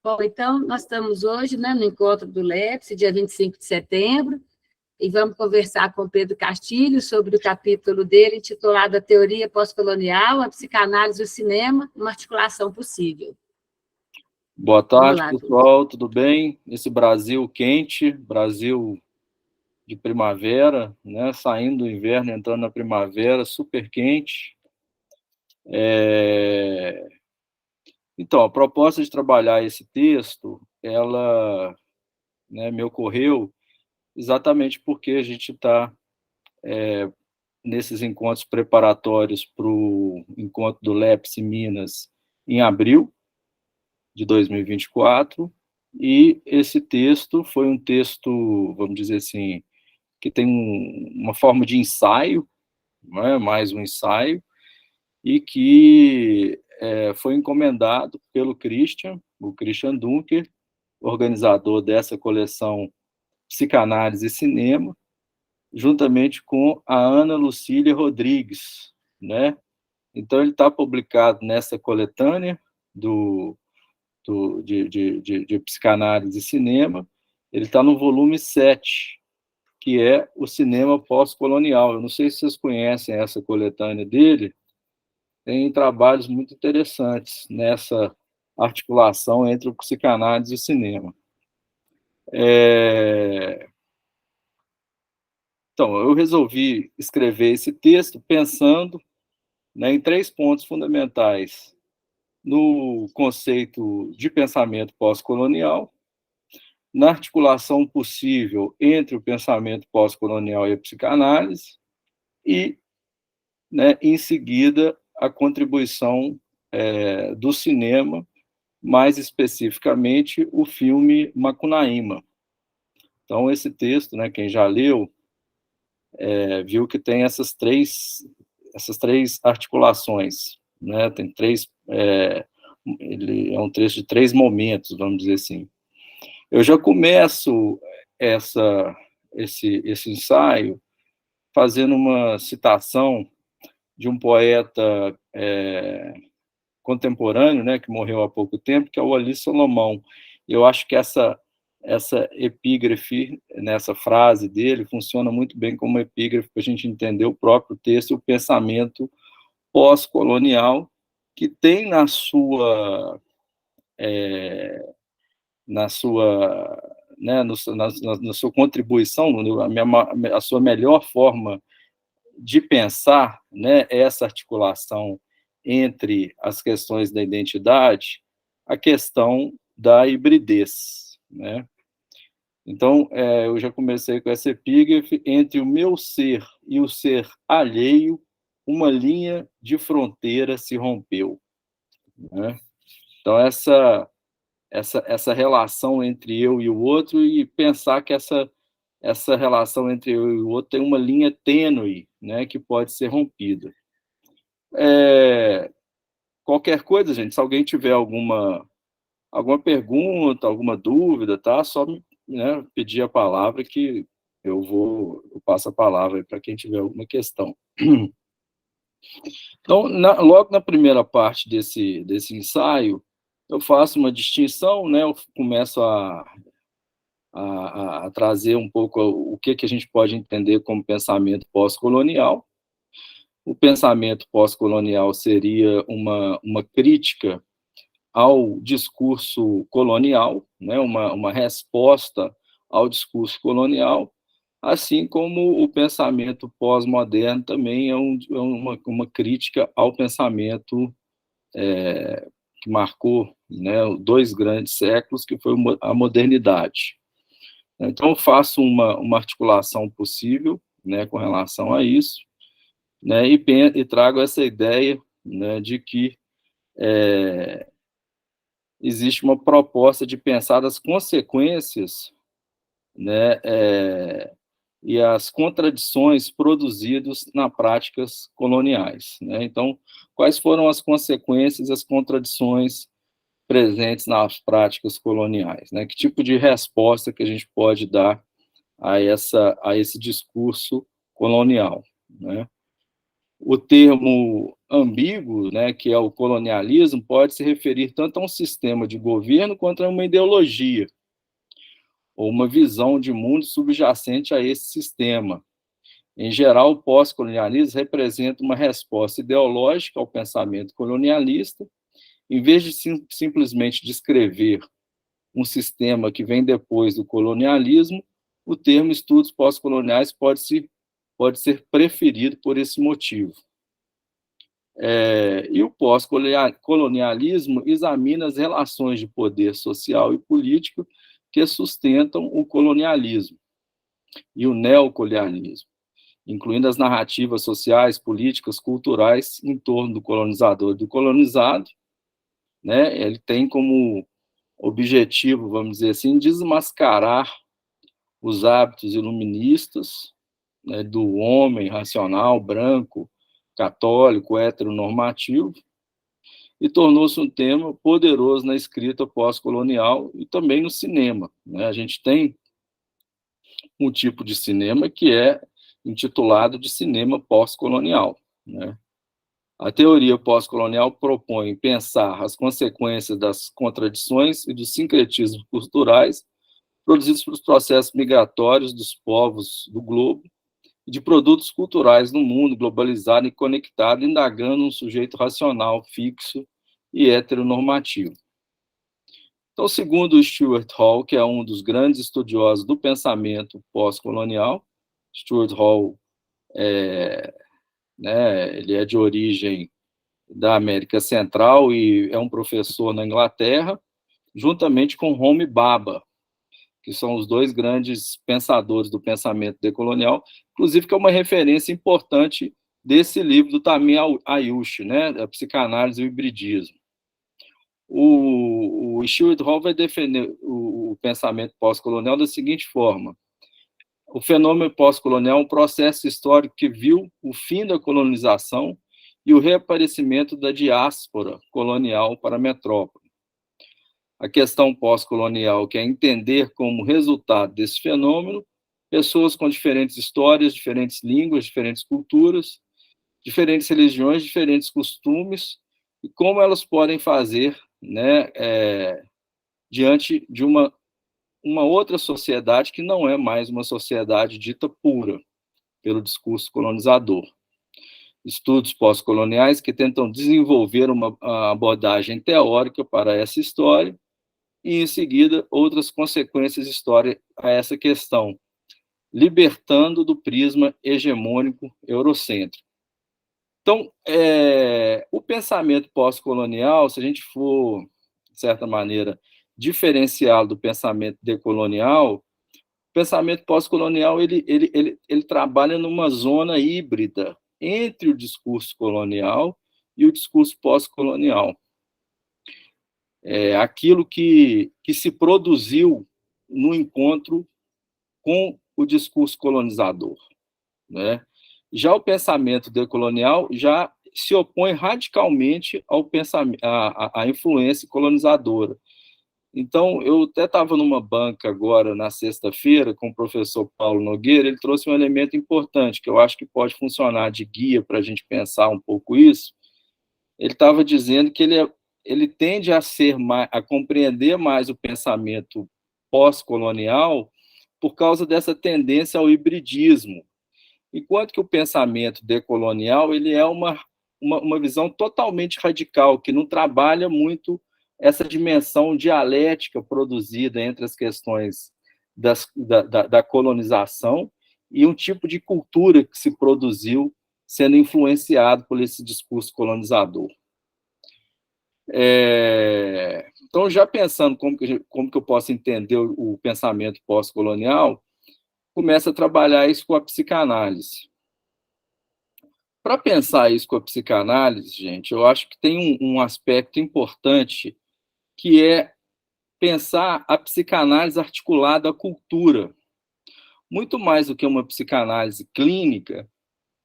Bom, então, nós estamos hoje, né, no encontro do LEPS, dia 25 de setembro, e vamos conversar com Pedro Castilho sobre o capítulo dele, intitulado A Teoria Pós-Colonial, a Psicanálise e o Cinema, uma articulação possível. Boa tarde, pessoal, tudo bem? Esse Brasil quente, Brasil de primavera, né? Saindo do inverno, entrando na primavera, super quente. Então, a proposta de trabalhar esse texto, ela, né, me ocorreu exatamente porque a gente está nesses encontros preparatórios para o encontro do LEPS em Minas em abril de 2024, e esse texto foi um texto, vamos dizer assim, que tem uma forma de ensaio, não é? Mais um ensaio, e que foi encomendado pelo o Christian Dunker, organizador dessa coleção Psicanálise e Cinema, juntamente com a Ana Lucília Rodrigues, né? Então, ele está publicado nessa coletânea de Psicanálise e Cinema, ele está no volume 7, que é o cinema pós-colonial. Eu não sei se vocês conhecem essa coletânea dele, tem trabalhos muito interessantes nessa articulação entre o psicanálise e o cinema. Então, eu resolvi escrever esse texto pensando, né, em 3 pontos fundamentais: no conceito de pensamento pós-colonial, na articulação possível entre o pensamento pós-colonial e a psicanálise, e, né, em seguida, a contribuição do cinema, mais especificamente o filme Macunaíma. Então, esse texto, né, quem já leu, viu que tem essas três articulações, né? Tem ele é um texto de 3 momentos, vamos dizer assim. Eu já começo esse ensaio fazendo uma citação de um poeta contemporâneo, né, que morreu há pouco tempo, que é o Ali Solomão. Eu acho que essa epígrafe, nessa frase dele, funciona muito bem como epígrafe para a gente entender o próprio texto e o pensamento pós-colonial, que tem na sua né, na sua contribuição, a sua melhor forma de pensar, né, essa articulação entre as questões da identidade, a questão da hibridez, né? Então, eu já comecei com essa epígrafe: entre o meu ser e o ser alheio, uma linha de fronteira se rompeu, né? Então, essa relação entre eu e o outro, e pensar que essa relação entre eu e o outro tem uma linha tênue, né, que pode ser rompida. Qualquer coisa, gente, se alguém tiver alguma pergunta, alguma dúvida, tá? Só me, né, pedir a palavra que eu passo a palavra para quem tiver alguma questão. Então, logo na primeira parte desse ensaio, eu faço uma distinção, né? Eu começo a trazer um pouco o que a gente pode entender como pensamento pós-colonial. O pensamento pós-colonial seria uma crítica ao discurso colonial, né, uma resposta ao discurso colonial, assim como o pensamento pós-moderno também é uma crítica ao pensamento que marcou, né, 2 grandes séculos, que foi a modernidade. Então, eu faço uma articulação possível, né, com relação a isso, né, e trago essa ideia, né, de que existe uma proposta de pensar as consequências, né, e as contradições produzidas nas práticas coloniais, né? Então, quais foram as consequências e as contradições presentes nas práticas coloniais, né? Que tipo de resposta que a gente pode dar a esse discurso colonial, né? O termo ambíguo, né, que é o colonialismo, pode se referir tanto a um sistema de governo quanto a uma ideologia, ou uma visão de mundo subjacente a esse sistema. Em geral, o pós-colonialismo representa uma resposta ideológica ao pensamento colonialista, em vez de simplesmente descrever um sistema que vem depois do colonialismo, o termo estudos pós-coloniais pode ser preferido por esse motivo. E o pós-colonialismo examina as relações de poder social e político que sustentam o colonialismo e o neocolonialismo, incluindo as narrativas sociais, políticas, culturais em torno do colonizador e do colonizado. Né? Ele tem como objetivo, vamos dizer assim, desmascarar os hábitos iluministas, né, do homem racional, branco, católico, heteronormativo, e tornou-se um tema poderoso na escrita pós-colonial e também no cinema. Né? A gente tem um tipo de cinema que é intitulado de cinema pós-colonial. Né? A teoria pós-colonial propõe pensar as consequências das contradições e dos sincretismos culturais produzidos pelos processos migratórios dos povos do globo e de produtos culturais no mundo globalizado e conectado, indagando um sujeito racional, fixo e heteronormativo. Então, segundo Stuart Hall, que é um dos grandes estudiosos do pensamento pós-colonial, Stuart Hall ele é de origem da América Central e é um professor na Inglaterra, juntamente com Homi Bhabha, que são os dois grandes pensadores do pensamento decolonial, inclusive que é uma referência importante desse livro do Tamir Ayush, né, a psicanálise e o hibridismo. O Stuart Hall vai defender o pensamento pós-colonial da seguinte forma: o fenômeno pós-colonial é um processo histórico que viu o fim da colonização e o reaparecimento da diáspora colonial para a metrópole. A questão pós-colonial, que é entender como resultado desse fenômeno pessoas com diferentes histórias, diferentes línguas, diferentes culturas, diferentes religiões, diferentes costumes, e como elas podem fazer, né, diante de uma outra sociedade que não é mais uma sociedade dita pura pelo discurso colonizador. Estudos pós-coloniais que tentam desenvolver uma abordagem teórica para essa história e, em seguida, outras consequências históricas a essa questão, libertando do prisma hegemônico eurocêntrico. Então, o pensamento pós-colonial, se a gente for, de certa maneira, diferenciá-lo do pensamento decolonial, o pensamento pós-colonial ele trabalha numa zona híbrida entre o discurso colonial e o discurso pós-colonial. Aquilo que se produziu no encontro com o discurso colonizador. Né? Já o pensamento decolonial já se opõe radicalmente ao pensamento, à influência colonizadora. Então, eu até estava numa banca agora, na sexta-feira, com o professor Paulo Nogueira, ele trouxe um elemento importante, que eu acho que pode funcionar de guia para a gente pensar um pouco isso. Ele estava dizendo que ele tende a compreender mais o pensamento pós-colonial por causa dessa tendência ao hibridismo, enquanto que o pensamento decolonial ele é uma visão totalmente radical, que não trabalha muito essa dimensão dialética produzida entre as questões da colonização e um tipo de cultura que se produziu sendo influenciado por esse discurso colonizador. Então, já pensando como que eu posso entender o pensamento pós-colonial, começa a trabalhar isso com a psicanálise. Para pensar isso com a psicanálise, gente, eu acho que tem um aspecto importante, que é pensar a psicanálise articulada à cultura. Muito mais do que uma psicanálise clínica,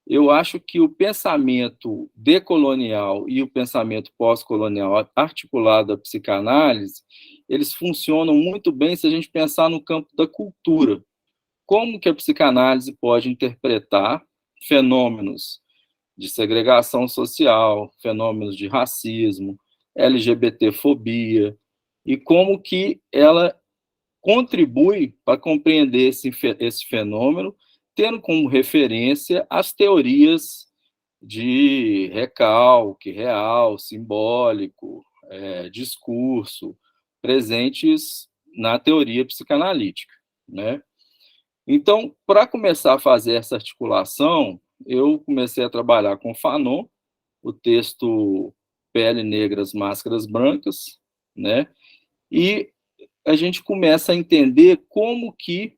eu acho que o pensamento decolonial e o pensamento pós-colonial articulado à psicanálise, eles funcionam muito bem se a gente pensar no campo da cultura. Como que a psicanálise pode interpretar fenômenos de segregação social, fenômenos de racismo, LGBTfobia, e como que ela contribui para compreender esse fenômeno, tendo como referência as teorias de recalque, real, simbólico, discurso, presentes na teoria psicanalítica, né? Então, para começar a fazer essa articulação, eu comecei a trabalhar com Fanon, o texto Pele Negras, Máscaras Brancas, né? E a gente começa a entender como que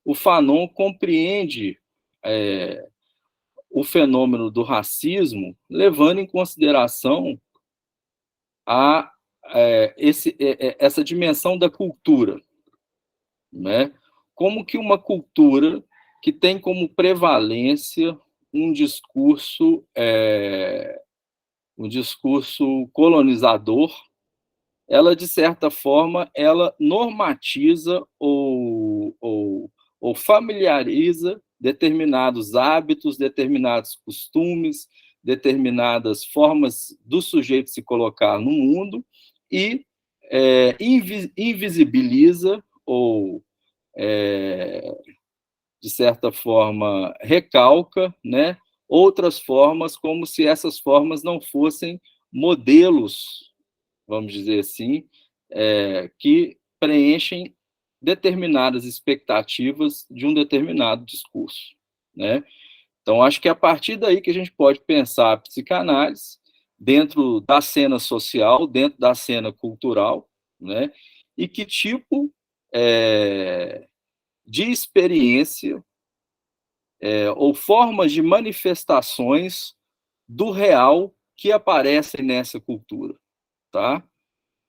o Fanon compreende o fenômeno do racismo, levando em consideração essa dimensão da cultura, né? Como que uma cultura que tem como prevalência um discurso colonizador, ela, de certa forma, ela normatiza ou familiariza determinados hábitos, determinados costumes, determinadas formas do sujeito se colocar no mundo e invisibiliza ou, de certa forma, recalca, né, outras formas, como se essas formas não fossem modelos, vamos dizer assim, que preenchem determinadas expectativas de um determinado discurso, né? Então, acho que é a partir daí que a gente pode pensar a psicanálise dentro da cena social, dentro da cena cultural, né? E que tipo de experiência ou formas de manifestações do real que aparecem nessa cultura, tá?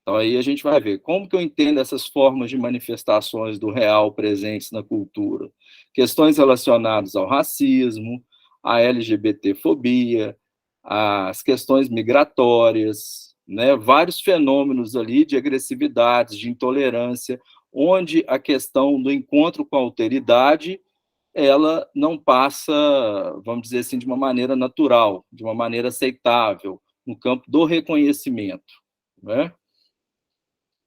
Então, aí a gente vai ver como que eu entendo essas formas de manifestações do real presentes na cultura. Questões relacionadas ao racismo, à LGBTfobia, às questões migratórias, né? Vários fenômenos ali de agressividade, de intolerância, onde a questão do encontro com a alteridade ela não passa, vamos dizer assim, de uma maneira natural, de uma maneira aceitável, no campo do reconhecimento, né?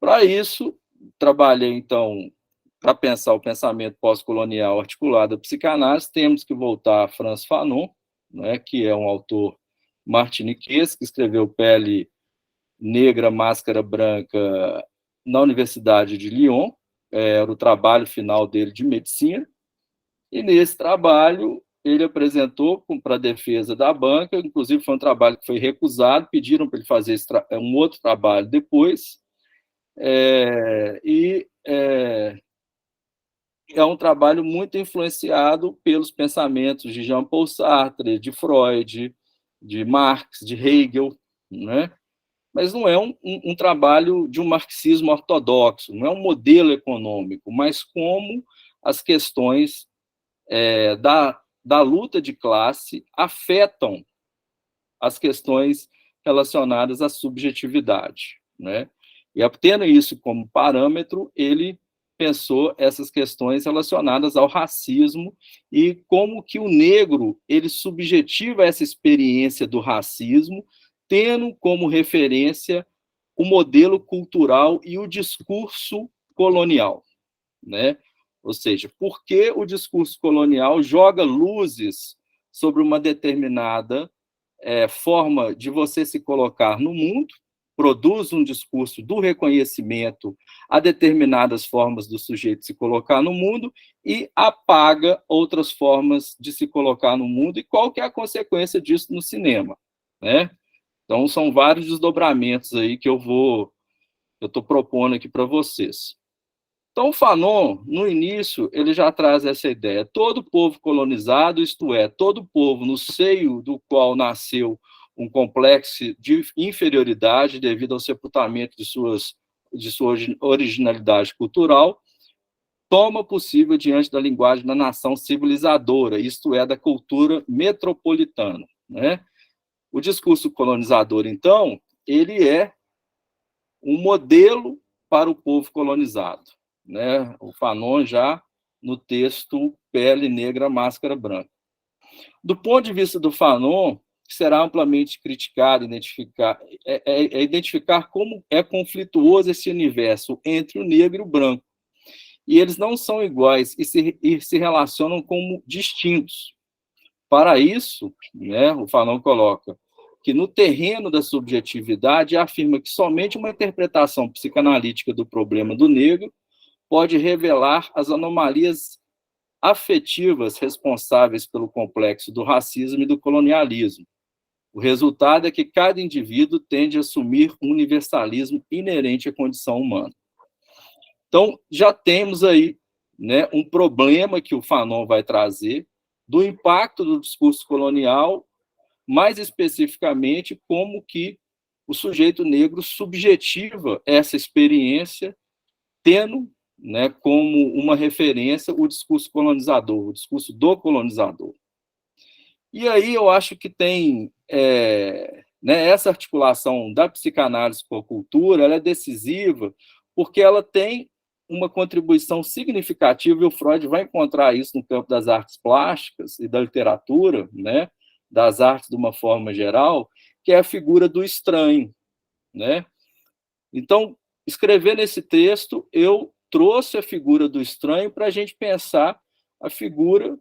Para isso, trabalhei, então, para pensar o pensamento pós-colonial articulado à psicanálise, temos que voltar a Frantz Fanon, né, que é um autor martiniquês, que escreveu Pele Negra, Máscara Branca na Universidade de Lyon, era o trabalho final dele de medicina, e nesse trabalho ele apresentou para a defesa da banca, inclusive foi um trabalho que foi recusado, pediram para ele fazer um outro trabalho depois, é um trabalho muito influenciado pelos pensamentos de Jean-Paul Sartre, de Freud, de Marx, de Hegel, né? Mas não é um trabalho de um marxismo ortodoxo, não é um modelo econômico, mas como as questões da luta de classe afetam as questões relacionadas à subjetividade, né? E, tendo isso como parâmetro, ele pensou essas questões relacionadas ao racismo e como que o negro ele subjetiva essa experiência do racismo, tendo como referência o modelo cultural e o discurso colonial, né? Ou seja, por que o discurso colonial joga luzes sobre uma determinada forma de você se colocar no mundo, produz um discurso do reconhecimento a determinadas formas do sujeito se colocar no mundo e apaga outras formas de se colocar no mundo, e qual que é a consequência disso no cinema, né? Então, são vários desdobramentos aí que eu estou propondo aqui para vocês. Então, o Fanon, no início, ele já traz essa ideia. Todo povo colonizado, isto é, todo povo no seio do qual nasceu um complexo de inferioridade devido ao sepultamento de sua originalidade cultural, toma possível diante da linguagem da nação civilizadora, isto é, da cultura metropolitana, né? O discurso colonizador, então, ele é um modelo para o povo colonizado, né? O Fanon já no texto Pele Negra, Máscara Branca. Do ponto de vista do Fanon, será amplamente criticado, identificar como é conflituoso esse universo entre o negro e o branco. E eles não são iguais e se relacionam como distintos. Para isso, né, o Fanon coloca que no terreno da subjetividade afirma que somente uma interpretação psicanalítica do problema do negro pode revelar as anomalias afetivas responsáveis pelo complexo do racismo e do colonialismo. O resultado é que cada indivíduo tende a assumir um universalismo inerente à condição humana. Então, já temos aí, né, um problema que o Fanon vai trazer do impacto do discurso colonial, mais especificamente como que o sujeito negro subjetiva essa experiência, tendo, né, como uma referência o discurso colonizador, o discurso do colonizador. E aí eu acho que tem né, essa articulação da psicanálise com a cultura, ela é decisiva, porque ela tem uma contribuição significativa, e o Freud vai encontrar isso no campo das artes plásticas e da literatura, né, das artes de uma forma geral, que é a figura do estranho, né? Então, escrevendo esse texto, eu trouxe a figura do estranho para a gente pensar a figura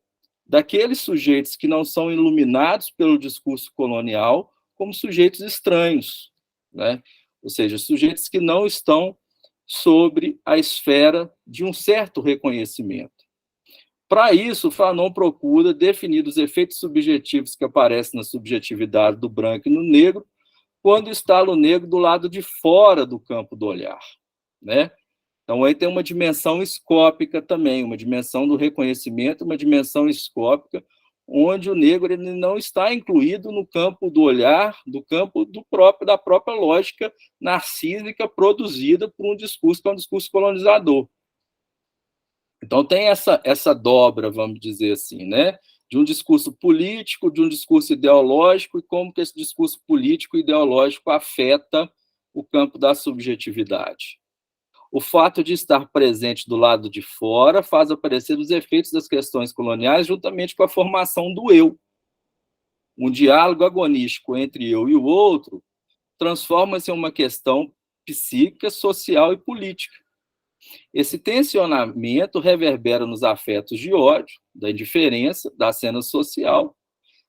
daqueles sujeitos que não são iluminados pelo discurso colonial como sujeitos estranhos, né? Ou seja, sujeitos que não estão sobre a esfera de um certo reconhecimento. Para isso, Fanon procura definir os efeitos subjetivos que aparecem na subjetividade do branco e no negro quando está o negro do lado de fora do campo do olhar, né? Então, aí tem uma dimensão escópica também, uma dimensão do reconhecimento, uma dimensão escópica, onde o negro ele não está incluído no campo do olhar, do campo da própria lógica narcísica produzida por um discurso que é um discurso colonizador. Então, tem essa dobra, vamos dizer assim, né? De um discurso político, de um discurso ideológico, e como que esse discurso político e ideológico afeta o campo da subjetividade. O fato de estar presente do lado de fora faz aparecer os efeitos das questões coloniais juntamente com a formação do eu. Um diálogo agonístico entre eu e o outro transforma-se em uma questão psíquica, social e política. Esse tensionamento reverbera nos afetos de ódio, da indiferença, da cena social.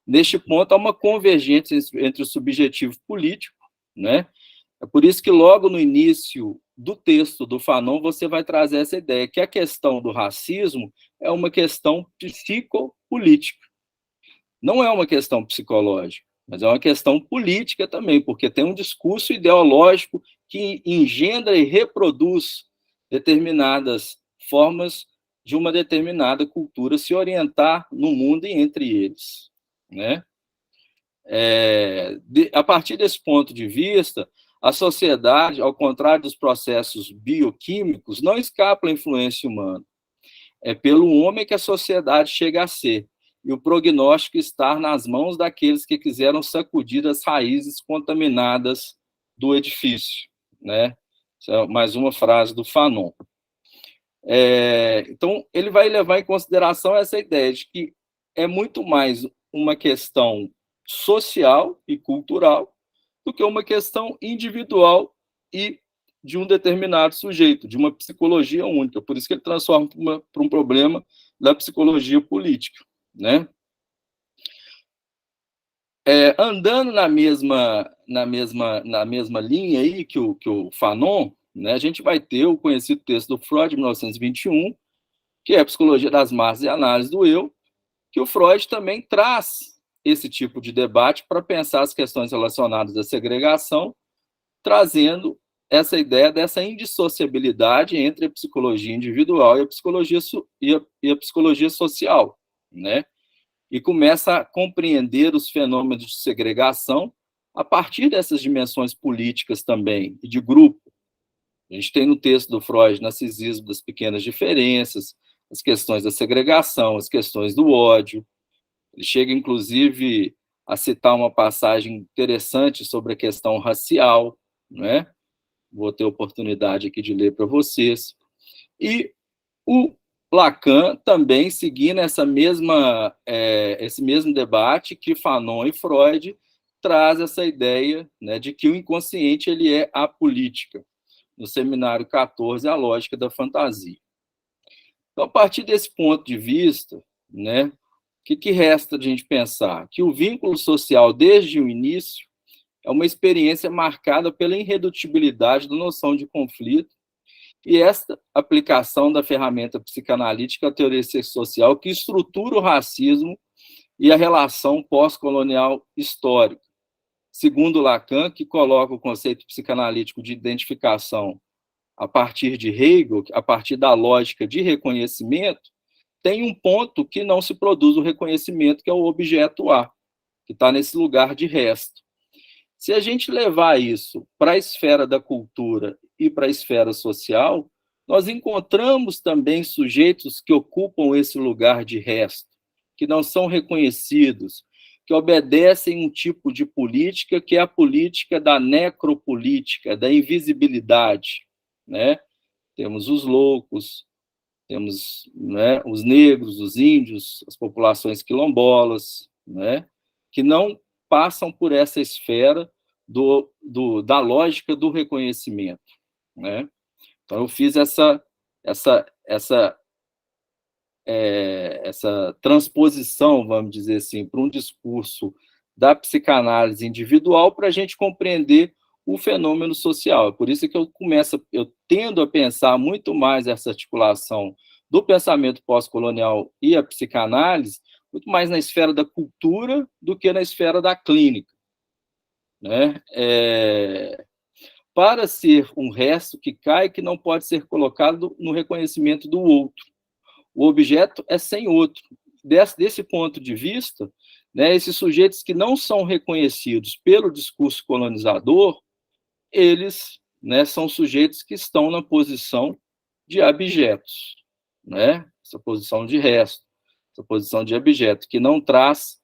Neste ponto, há uma convergência entre o subjetivo político, né? É por isso que logo no início do texto do Fanon você vai trazer essa ideia que a questão do racismo é uma questão psicopolítica. Não é uma questão psicológica, mas é uma questão política também, porque tem um discurso ideológico que engendra e reproduz determinadas formas de uma determinada cultura se orientar no mundo e entre eles, né? A partir desse ponto de vista, a sociedade, ao contrário dos processos bioquímicos, não escapa à influência humana. É pelo homem que a sociedade chega a ser, e o prognóstico está nas mãos daqueles que quiseram sacudir as raízes contaminadas do edifício, né? Essa é mais uma frase do Fanon. Então, ele vai levar em consideração essa ideia de que é muito mais uma questão social e cultural do que uma questão individual e de um determinado sujeito, de uma psicologia única. Por isso que ele transforma para um problema da psicologia política, né? Andando na mesma linha aí que o Fanon, né, a gente vai ter o conhecido texto do Freud, de 1921, que é a Psicologia das Massas e a Análise do Eu, que o Freud também traz esse tipo de debate para pensar as questões relacionadas à segregação, trazendo essa ideia dessa indissociabilidade entre a psicologia individual e a psicologia social, né? E começa a compreender os fenômenos de segregação a partir dessas dimensões políticas também, e de grupo. A gente tem no texto do Freud narcisismo das pequenas diferenças, as questões da segregação, as questões do ódio. Ele chega, inclusive, a citar uma passagem interessante sobre a questão racial, né? Vou ter oportunidade aqui de ler para vocês. E o Lacan também seguindo esse mesmo debate que Fanon e Freud traz essa ideia, né, de que o inconsciente ele é apolítica. No seminário 14, a lógica da fantasia. Então, a partir desse ponto de vista, né, o que resta de a gente pensar? Que o vínculo social, desde o início, é uma experiência marcada pela irredutibilidade da noção de conflito e esta aplicação da ferramenta psicanalítica à teoria social que estrutura o racismo e a relação pós-colonial histórica. Segundo Lacan, que coloca o conceito psicanalítico de identificação a partir de Hegel, a partir da lógica de reconhecimento, tem um ponto que não se produz o reconhecimento, que é o objeto A, que está nesse lugar de resto. Se a gente levar isso para a esfera da cultura e para a esfera social, nós encontramos também sujeitos que ocupam esse lugar de resto, que não são reconhecidos, que obedecem um tipo de política que é a política da necropolítica, da invisibilidade, né? Temos os loucos, temos, né, os negros, os índios, as populações quilombolas, né, que não passam por essa esfera da lógica do reconhecimento, né? Então, eu fiz essa transposição, vamos dizer assim, para um discurso da psicanálise individual para a gente compreender o fenômeno social. É por isso que eu tendo a pensar muito mais essa articulação do pensamento pós-colonial e a psicanálise, muito mais na esfera da cultura do que na esfera da clínica, né? Para ser um resto que cai, que não pode ser colocado no reconhecimento do outro. O objeto é sem outro. Desse ponto de vista, né, esses sujeitos que não são reconhecidos pelo discurso colonizador, eles, né, são sujeitos que estão na posição de abjetos, né? Essa posição de resto, essa posição de abjeto, que não traz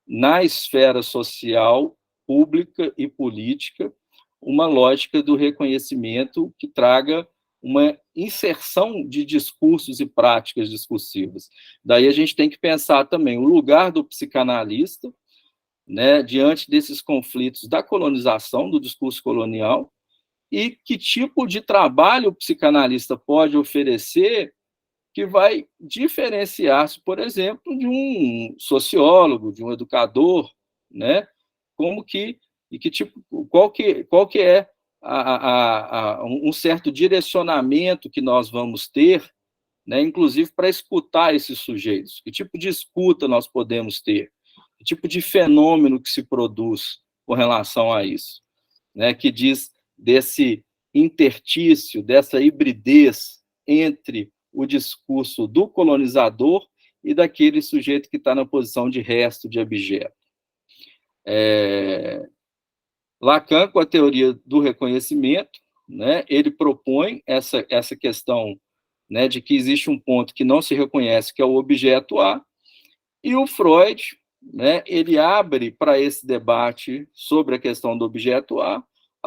na esfera social, pública e política uma lógica do reconhecimento que traga uma inserção de discursos e práticas discursivas. Daí a gente tem que pensar também o lugar do psicanalista, né, diante desses conflitos da colonização, do discurso colonial, e que tipo de trabalho o psicanalista pode oferecer que vai diferenciar-se, por exemplo, de um sociólogo, de um educador, né? Como que e que tipo, qual que é um certo direcionamento que nós vamos ter, né? Inclusive para escutar esses sujeitos. Que tipo de escuta nós podemos ter? Que tipo de fenômeno que se produz com relação a isso, né? Que diz desse interstício, dessa hibridez entre o discurso do colonizador e daquele sujeito que está na posição de resto, de abjeto. Lacan, com a teoria do reconhecimento, né, ele propõe essa questão, né, de que existe um ponto que não se reconhece, que é o objeto A, e o Freud, né, ele abre para esse debate sobre a questão do objeto A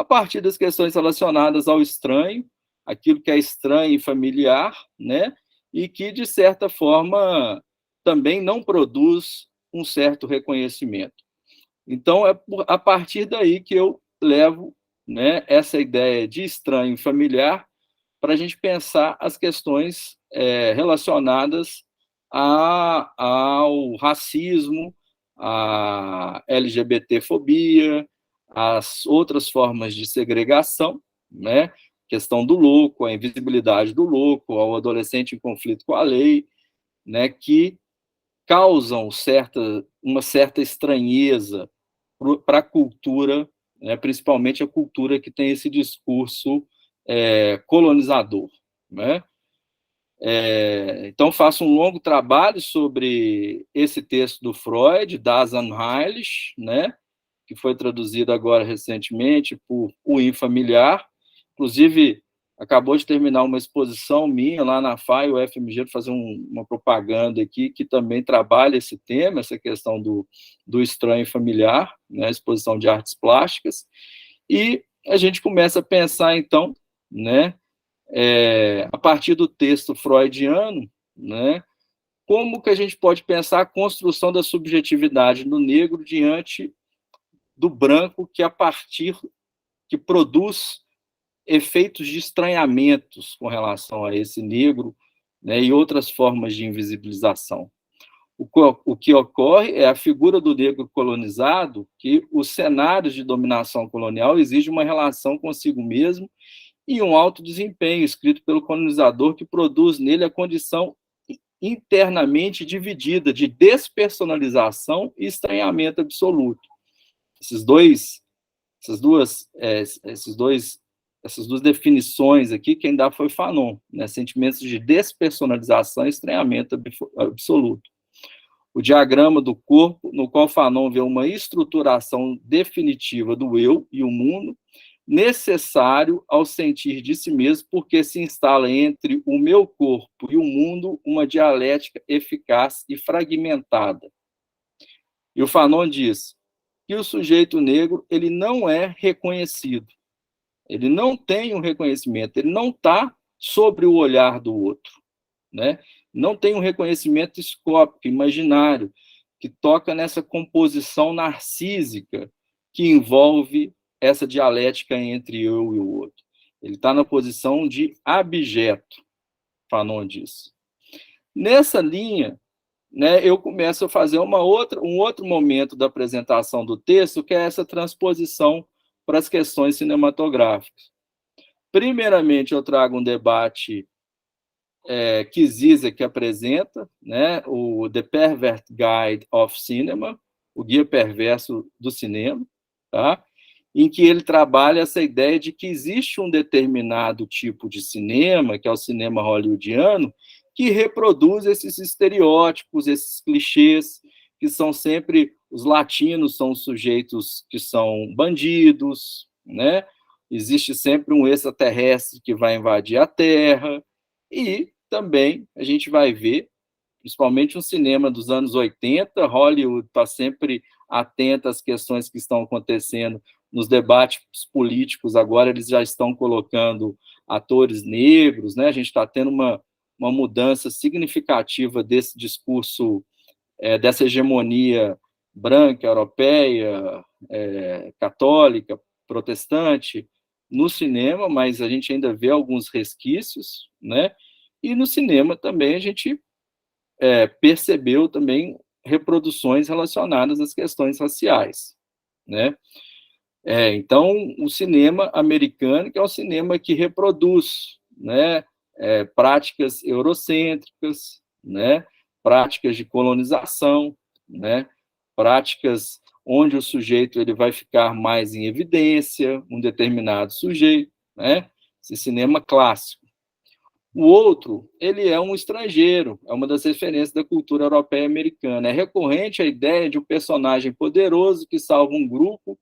partir das questões relacionadas ao estranho, aquilo que é estranho e familiar, né, e que, de certa forma, também não produz um certo reconhecimento. Então, é a partir daí que eu levo, né, essa ideia de estranho e familiar para a gente pensar as questões relacionadas ao racismo, à LGBTfobia, às outras formas de segregação, né? Questão do louco, a invisibilidade do louco, ao adolescente em conflito com a lei, né? Que causam uma certa estranheza para a cultura, né? Principalmente a cultura que tem esse discurso colonizador, né? Então, faço um longo trabalho sobre esse texto do Freud, Das Unheimlich, né, que foi traduzido agora recentemente por O Infamiliar. Inclusive, acabou de terminar uma exposição minha lá na FAI, o FMG, fazer uma propaganda aqui, que também trabalha esse tema, essa questão do estranho familiar, né, exposição de artes plásticas, e a gente começa a pensar, então, né, a partir do texto freudiano, né? Como que a gente pode pensar a construção da subjetividade no negro diante do branco que produz efeitos de estranhamentos com relação a esse negro, né, e outras formas de invisibilização. O que ocorre é a figura do negro colonizado, que os cenários de dominação colonial exigem uma relação consigo mesmo e um alto desempenho escrito pelo colonizador que produz nele a condição internamente dividida de despersonalização e estranhamento absoluto. Essas duas definições aqui, quem dá foi Fanon, né? Sentimentos de despersonalização e estranhamento absoluto. O diagrama do corpo, no qual Fanon vê uma estruturação definitiva do eu e o mundo, necessário ao sentir de si mesmo, porque se instala entre o meu corpo e o mundo uma dialética eficaz e fragmentada. E o Fanon diz que o sujeito negro ele não é reconhecido, ele não tem um reconhecimento, ele não está sobre o olhar do outro, né? Não tem um reconhecimento escópico, imaginário, que toca nessa composição narcísica que envolve essa dialética entre eu e o outro. Ele está na posição de abjeto, Fanon diz. Nessa linha, né, eu começo a fazer um outro momento da apresentação do texto, que é essa transposição para as questões cinematográficas. Primeiramente, eu trago um debate que Zizek apresenta, né, o The Pervert Guide of Cinema, o Guia Perverso do Cinema, tá? Em que ele trabalha essa ideia de que existe um determinado tipo de cinema, que é o cinema hollywoodiano, que reproduz esses estereótipos, esses clichês, que são sempre os latinos, são os sujeitos que são bandidos, né? Existe sempre um extraterrestre que vai invadir a Terra, e também a gente vai ver, principalmente no cinema dos anos 80, Hollywood está sempre atenta às questões que estão acontecendo nos debates políticos. Agora eles já estão colocando atores negros, né? A gente está tendo uma mudança significativa desse discurso, dessa hegemonia branca, europeia, católica, protestante, no cinema, mas a gente ainda vê alguns resquícios, né? E no cinema também a gente percebeu também reproduções relacionadas às questões raciais, né? Então, o cinema americano, que é um cinema que reproduz, né, práticas eurocêntricas, né, práticas de colonização, né, práticas onde o sujeito ele vai ficar mais em evidência, um determinado sujeito, né, esse cinema clássico. O outro, ele é um estrangeiro, é uma das referências da cultura europeia e americana. É recorrente a ideia de um personagem poderoso que salva um grupo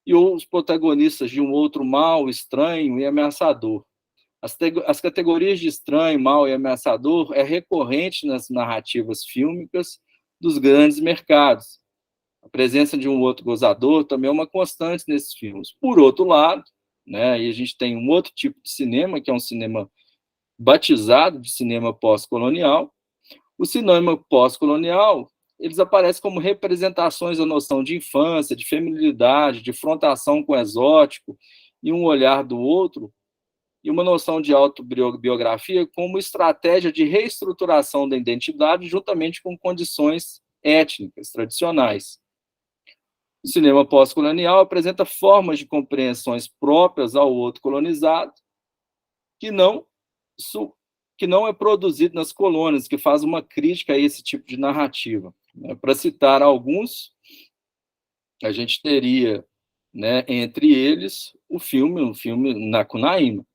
e os protagonistas de um outro mal, estranho e ameaçador. As categorias de estranho, mal e ameaçador é recorrente nas narrativas fílmicas dos grandes mercados. A presença de um outro gozador também é uma constante nesses filmes. Por outro lado, né, aí a gente tem um outro tipo de cinema, que é um cinema batizado de cinema pós-colonial. O cinema pós-colonial, eles aparecem como representações da noção de infância, de feminilidade, de frontação com o exótico, e um olhar do outro, e uma noção de autobiografia como estratégia de reestruturação da identidade juntamente com condições étnicas tradicionais. O cinema pós-colonial apresenta formas de compreensões próprias ao outro colonizado, que não é produzido nas colônias, que faz uma crítica a esse tipo de narrativa. Para citar alguns, a gente teria, né, entre eles o filme Macunaíma.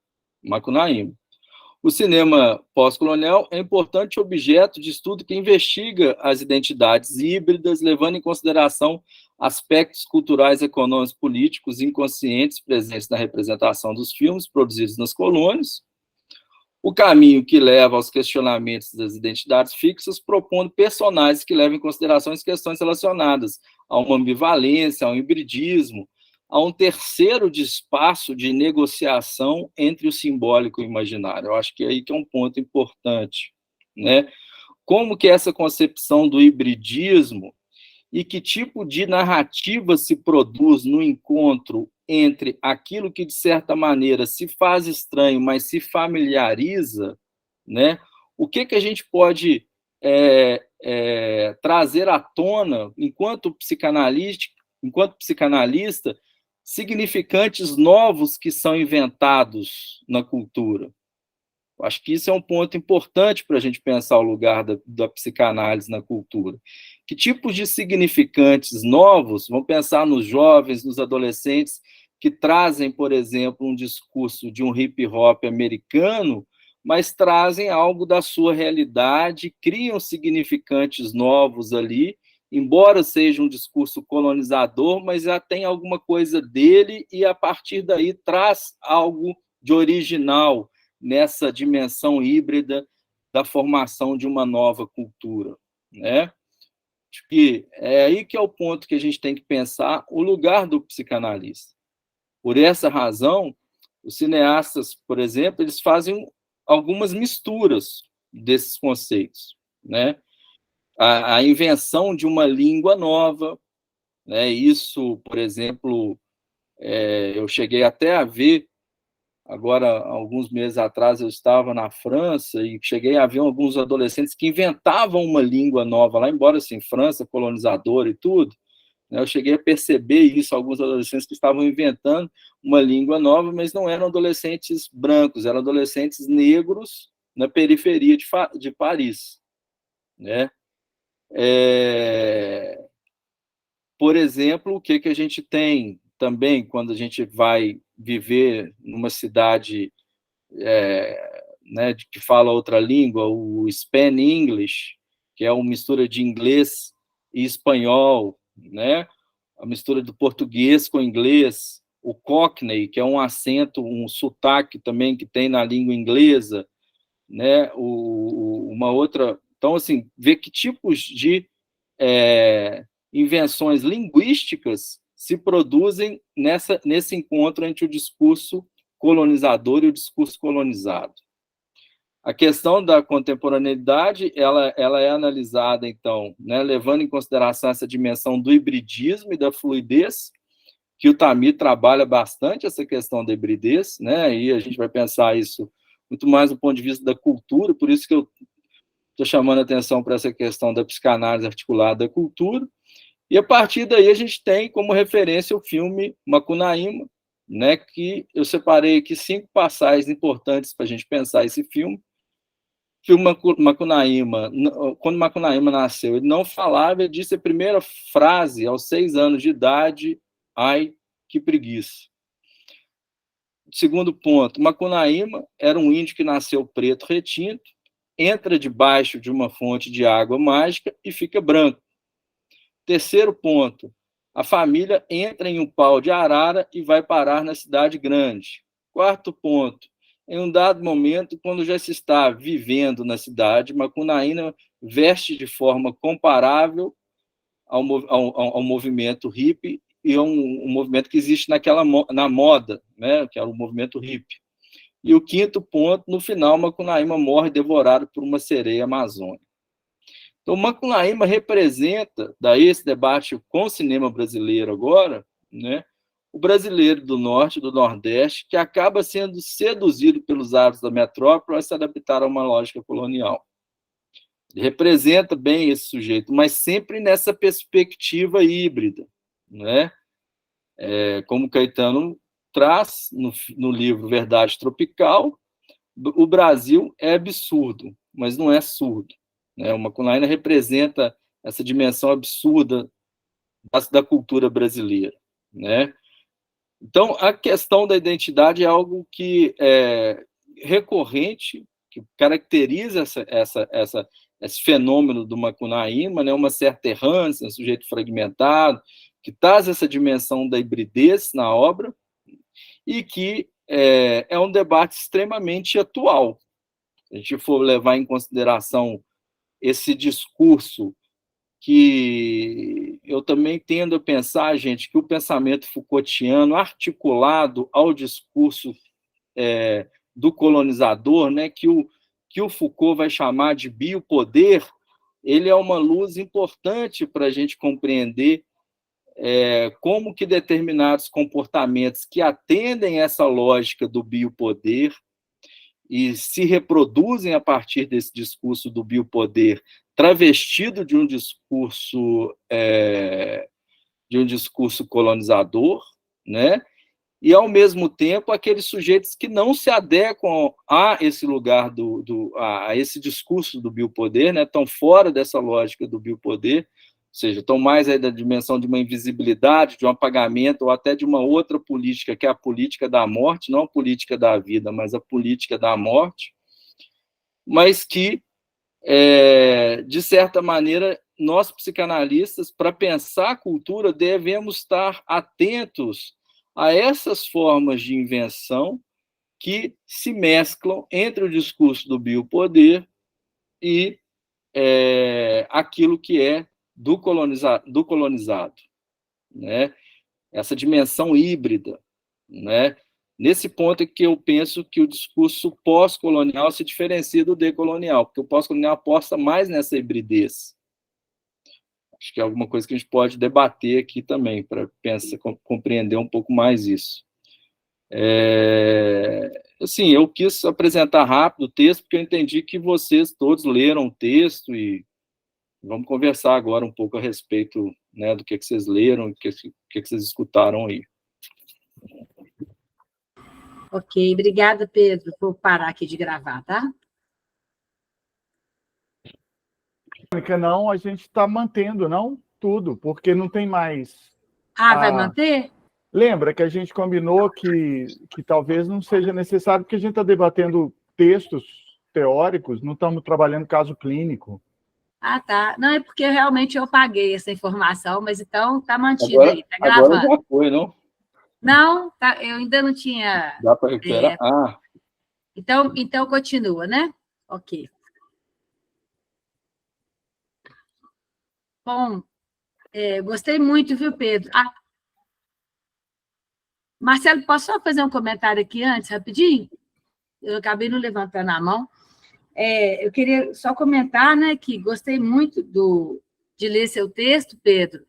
O cinema pós-colonial é importante objeto de estudo que investiga as identidades híbridas, levando em consideração aspectos culturais, econômicos, políticos inconscientes presentes na representação dos filmes produzidos nas colônias. O caminho que leva aos questionamentos das identidades fixas, propondo personagens que levam em consideração as questões relacionadas a uma ambivalência, ao hibridismo, a um terceiro de espaço de negociação entre o simbólico e o imaginário. Eu acho que é aí que é um ponto importante. né? Como que é essa concepção do hibridismo e que tipo de narrativa se produz no encontro entre aquilo que, de certa maneira, se faz estranho, mas se familiariza, né? O que a gente pode trazer à tona, enquanto psicanalista, significantes novos que são inventados na cultura? Acho que isso é um ponto importante para a gente pensar o lugar da psicanálise na cultura. Que tipos de significantes novos, vamos pensar nos jovens, nos adolescentes, que trazem, por exemplo, um discurso de um hip-hop americano, mas trazem algo da sua realidade, criam significantes novos ali, embora seja um discurso colonizador, mas já tem alguma coisa dele e, a partir daí, traz algo de original nessa dimensão híbrida da formação de uma nova cultura, né? Acho que é aí que é o ponto que a gente tem que pensar o lugar do psicanalista. Por essa razão, os cineastas, por exemplo, eles fazem algumas misturas desses conceitos, né? A invenção de uma língua nova, né? Isso, por exemplo, eu cheguei até a ver. Agora, alguns meses atrás, eu estava na França e cheguei a ver alguns adolescentes que inventavam uma língua nova lá, embora, assim, França, colonizadora e tudo, né, eu cheguei a perceber isso, alguns adolescentes que estavam inventando uma língua nova, mas não eram adolescentes brancos, eram adolescentes negros na periferia de Paris, né? Por exemplo, o que a gente tem também quando a gente vai viver numa cidade né, que fala outra língua, o Span English, que é uma mistura de inglês e espanhol, né? A mistura do português com inglês, o Cockney, que é um acento, um sotaque também que tem na língua inglesa, né? Uma outra... Então, assim, ver que tipos de invenções linguísticas se produzem nesse encontro entre o discurso colonizador e o discurso colonizado. A questão da contemporaneidade, ela é analisada, então, né, levando em consideração essa dimensão do hibridismo e da fluidez, que o Tamir trabalha bastante essa questão da hibridez, né, e a gente vai pensar isso muito mais do ponto de vista da cultura, por isso que eu estou chamando a atenção para essa questão da psicanálise articulada da cultura, e a partir daí a gente tem como referência o filme Macunaíma, né, que eu separei aqui 5 passagens importantes para a gente pensar esse filme. O filme Macunaíma, quando Macunaíma nasceu, ele não falava, ele disse a primeira frase aos 6 anos de idade: ai, que preguiça. Segundo ponto, Macunaíma era um índio que nasceu preto retinto, entra debaixo de uma fonte de água mágica e fica branco. Terceiro ponto, a família entra em um pau de arara e vai parar na cidade grande. Quarto ponto, em um dado momento, quando já se está vivendo na cidade, Macunaíma veste de forma comparável ao movimento hippie e um movimento que existe na moda, né, que é o movimento hippie. E o quinto ponto, no final, Macunaíma morre devorado por uma sereia amazônica. Então, Macunaíma representa, daí esse debate com o cinema brasileiro agora, né, o brasileiro do norte, do nordeste, que acaba sendo seduzido pelos hábitos da metrópole a se adaptar a uma lógica colonial. Ele representa bem esse sujeito, mas sempre nessa perspectiva híbrida, né? Como Caetano traz no livro Verdade Tropical, o Brasil é absurdo, mas não é surdo. O Macunaíma representa essa dimensão absurda da cultura brasileira, né? Então, a questão da identidade é algo que é recorrente, que caracteriza esse fenômeno do Macunaíma, né? Uma certa errância, um sujeito fragmentado, que traz essa dimensão da hibridez na obra e que é um debate extremamente atual. Se a gente for levar em consideração esse discurso que eu também tendo a pensar, gente, que o pensamento Foucaultiano, articulado ao discurso do colonizador, né, que que o Foucault vai chamar de biopoder, ele é uma luz importante para a gente compreender como que determinados comportamentos que atendem essa lógica do biopoder e se reproduzem a partir desse discurso do biopoder, travestido de um discurso colonizador, né? E, ao mesmo tempo, aqueles sujeitos que não se adequam a esse lugar, a esse discurso do biopoder, né? Estão fora dessa lógica do biopoder, ou seja, estão mais aí da dimensão de uma invisibilidade, de um apagamento, ou até de uma outra política, que é a política da morte, não a política da vida, mas a política da morte, mas que, de certa maneira, nós, psicanalistas, para pensar a cultura, devemos estar atentos a essas formas de invenção que se mesclam entre o discurso do biopoder e aquilo que é do colonizado, né? Essa dimensão híbrida, né? Nesse ponto é que eu penso que o discurso pós-colonial se diferencia do decolonial, porque o pós-colonial aposta mais nessa hibridez. Acho que é alguma coisa que a gente pode debater aqui também, para compreender um pouco mais isso. Assim, eu quis apresentar rápido o texto, porque eu entendi que vocês todos leram o texto e vamos conversar agora um pouco a respeito, né, do que vocês leram, o que vocês escutaram aí. Ok, obrigada, Pedro. Vou parar aqui de gravar, tá? Não, a gente está mantendo, não? Tudo, porque não tem mais. Vai manter? Lembra que a gente combinou que talvez não seja necessário, porque a gente está debatendo textos teóricos, não estamos trabalhando caso clínico. Tá. Não, é porque realmente eu paguei essa informação, mas então está mantido agora, aí, está gravando. Agora já foi, não? Não, tá, eu ainda não tinha... Dá para recuperar? Então continua, né? Ok. Bom, gostei muito, viu, Pedro? Marcelo, posso só fazer um comentário aqui antes, rapidinho? Eu acabei não levantando a mão. Eu queria só comentar, né, que gostei muito de ler seu texto, Pedro.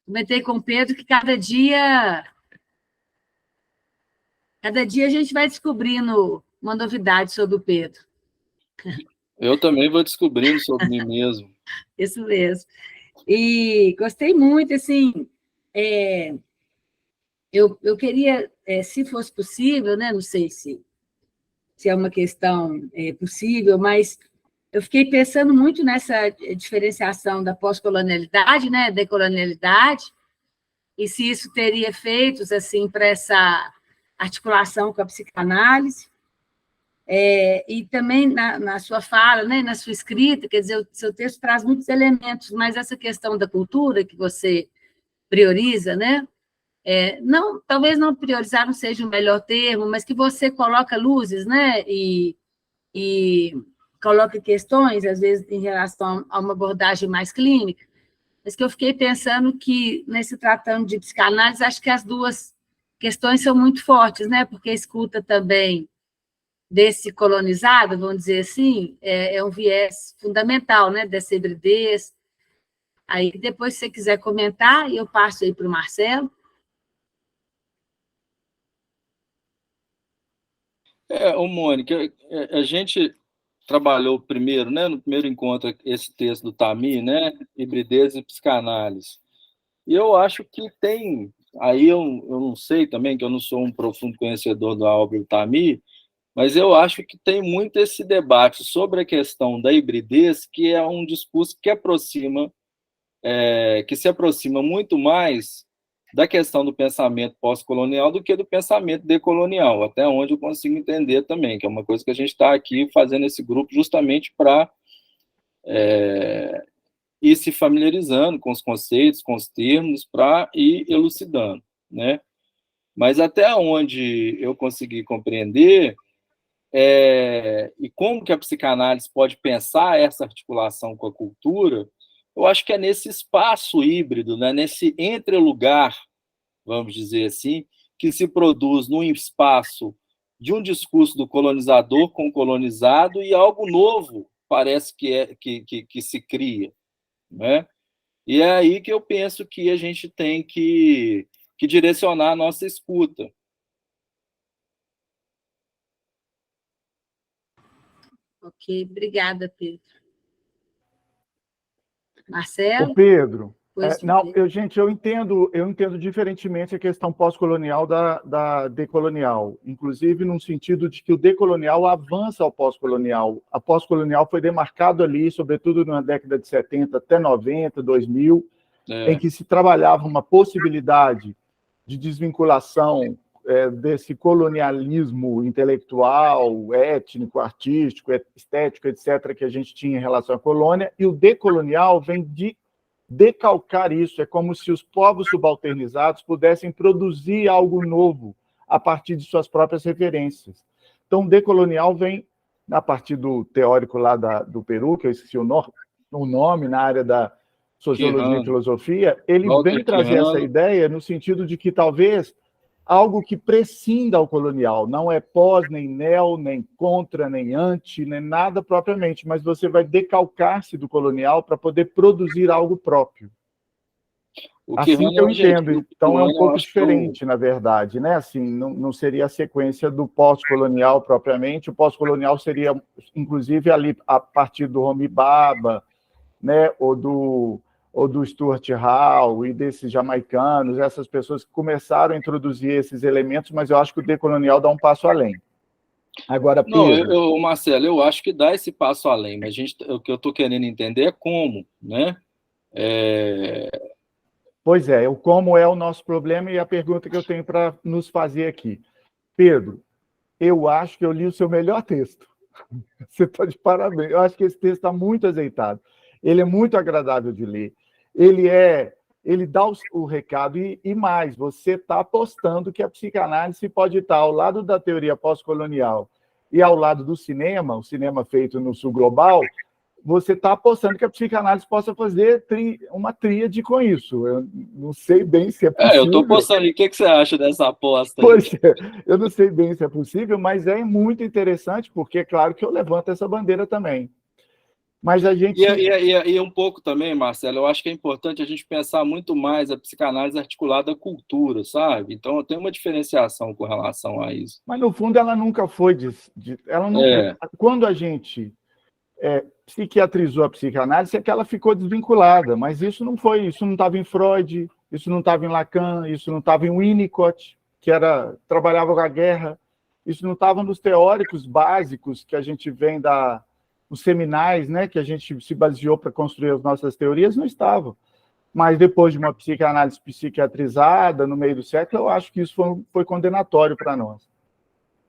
Comentei com o Pedro que cada dia a gente vai descobrindo uma novidade sobre o Pedro. Eu também vou descobrindo sobre mim mesmo. Isso mesmo. E gostei muito, assim, eu queria, se fosse possível, né, não sei se é uma questão possível, mas eu fiquei pensando muito nessa diferenciação da pós-colonialidade, né, decolonialidade, e se isso teria efeitos assim, para essa articulação com a psicanálise. E também na sua fala, né, na sua escrita, quer dizer, o seu texto traz muitos elementos, mas essa questão da cultura que você prioriza, né? Não, talvez não priorizar não seja o melhor termo, mas que você coloca luzes, né? E coloca questões, às vezes, em relação a uma abordagem mais clínica, mas que eu fiquei pensando que, nesse tratando de psicanálise, acho que as duas questões são muito fortes, né? Porque a escuta também desse colonizado, vamos dizer assim, é um viés fundamental, né? Dessa hibridez. Aí, depois, se você quiser comentar, eu passo aí para o Marcelo. Mônica, a gente trabalhou primeiro, né, no primeiro encontro, esse texto do Tamir, né, hibridez e psicanálise. E eu acho que tem, aí eu não sei também, que eu não sou um profundo conhecedor da obra do Tamir, mas eu acho que tem muito esse debate sobre a questão da hibridez, que é um discurso que se aproxima muito mais da questão do pensamento pós-colonial do que do pensamento decolonial, até onde eu consigo entender também, que é uma coisa que a gente está aqui fazendo esse grupo justamente para ir se familiarizando com os conceitos, com os termos, para ir elucidando, né? Mas até onde eu consegui compreender, e como que a psicanálise pode pensar essa articulação com a cultura, eu acho que é nesse espaço híbrido, né? Nesse entrelugar, vamos dizer assim, que se produz num espaço de um discurso do colonizador com o colonizado e algo novo parece que se cria, né? E é aí que eu penso que a gente tem que direcionar a nossa escuta. Ok, obrigada, Pedro. Marcelo? O Pedro, Pois não, Pedro. gente, eu entendo diferentemente a questão pós-colonial da decolonial, inclusive no sentido de que o decolonial avança ao pós-colonial. A pós-colonial foi demarcado ali, sobretudo na década de 70 até 90, 2000, em que se trabalhava uma possibilidade de desvinculação desse colonialismo intelectual, étnico, artístico, estético, etc., que a gente tinha em relação à colônia, e o decolonial vem de decalcar isso. É como se os povos subalternizados pudessem produzir algo novo a partir de suas próprias referências. Então, o decolonial vem, a partir do teórico lá do Peru, que eu esqueci o nome na área da sociologia e filosofia, ele vem trazer essa ideia no sentido de que talvez algo que prescinda ao colonial, não é pós, nem neo, nem contra, nem anti, nem nada propriamente, mas você vai decalcar-se do colonial para poder produzir algo próprio. Assim que eu entendo. Então é um pouco diferente, na verdade, né? Assim, não seria a sequência do pós-colonial propriamente. O pós-colonial seria, inclusive, ali a partir do Homi Bhabha, né? Ou do Stuart Hall e desses jamaicanos, essas pessoas que começaram a introduzir esses elementos, mas eu acho que o decolonial dá um passo além. Agora, Pedro... Não, Marcelo, eu acho que dá esse passo além, mas o que eu estou querendo entender é como, né? Pois é, o como é o nosso problema e a pergunta que eu tenho para nos fazer aqui. Pedro, eu acho que eu li o seu melhor texto. Você está de parabéns. Eu acho que esse texto está muito azeitado. Ele é muito agradável de ler. Ele dá o recado e mais, você está apostando que a psicanálise pode estar ao lado da teoria pós-colonial e ao lado do cinema, o cinema feito no sul global, você está apostando que a psicanálise possa fazer uma tríade com isso. Eu não sei bem se é possível. Eu estou apostando. E o que você acha dessa aposta aí? Pois é, eu não sei bem se é possível, mas é muito interessante, porque é claro que eu levanto essa bandeira também. Mas a gente... E um pouco também, Marcelo, eu acho que é importante a gente pensar muito mais a psicanálise articulada à cultura, sabe? Então, tem uma diferenciação com relação a isso. Mas, no fundo, ela nunca foi... Ela nunca... Quando a gente psiquiatrizou a psicanálise, é que ela ficou desvinculada, mas isso não estava em Freud, isso não estava em Lacan, isso não estava em Winnicott, que trabalhava com a guerra, isso não estava nos teóricos básicos que a gente vem os seminais, né, que a gente se baseou para construir as nossas teorias, não estavam. Mas depois de uma psicanálise psiquiatrizada no meio do século, eu acho que isso foi condenatório para nós.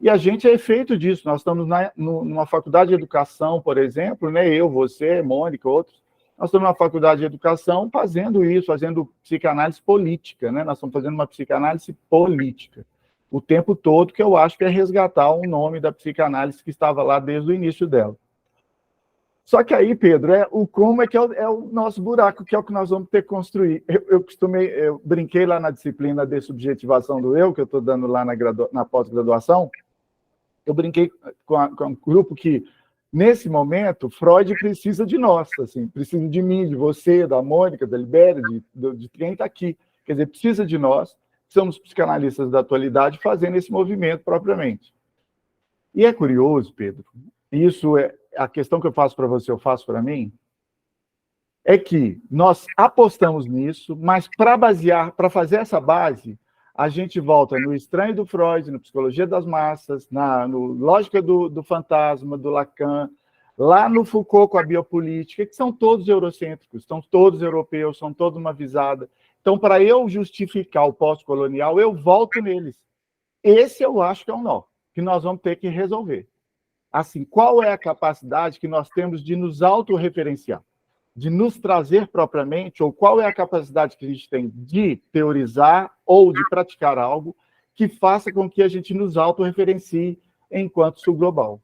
E a gente é efeito disso. Nós estamos numa faculdade de educação, por exemplo, né, eu, você, Mônica, outros, nós estamos na faculdade de educação fazendo isso, fazendo psicanálise política, né? Nós estamos fazendo uma psicanálise política o tempo todo, que eu acho que é resgatar o nome da psicanálise que estava lá desde o início dela. Só que aí, Pedro, o como é o nosso buraco, que é o que nós vamos ter que construir. Eu brinquei lá na disciplina de subjetivação do eu, que eu estou dando lá na pós-graduação, eu brinquei com um grupo que, nesse momento, Freud precisa de nós, assim, precisa de mim, de você, da Mônica, da Libéria, de quem está aqui. Quer dizer, precisa de nós, somos psicanalistas da atualidade fazendo esse movimento propriamente. E é curioso, Pedro, isso é a questão que eu faço para você, eu faço para mim, é que nós apostamos nisso, mas para fazer essa base, a gente volta no Estranho do Freud, no Psicologia das Massas, no Lógica do Fantasma, do Lacan, lá no Foucault com a biopolítica, que são todos eurocêntricos, são todos europeus, são todos uma visada. Então, para eu justificar o pós-colonial, eu volto neles. Esse eu acho que é um nó, que nós vamos ter que resolver. Assim, qual é a capacidade que nós temos de nos autorreferenciar, de nos trazer propriamente, ou qual é a capacidade que a gente tem de teorizar ou de praticar algo que faça com que a gente nos autorreferencie enquanto sul global.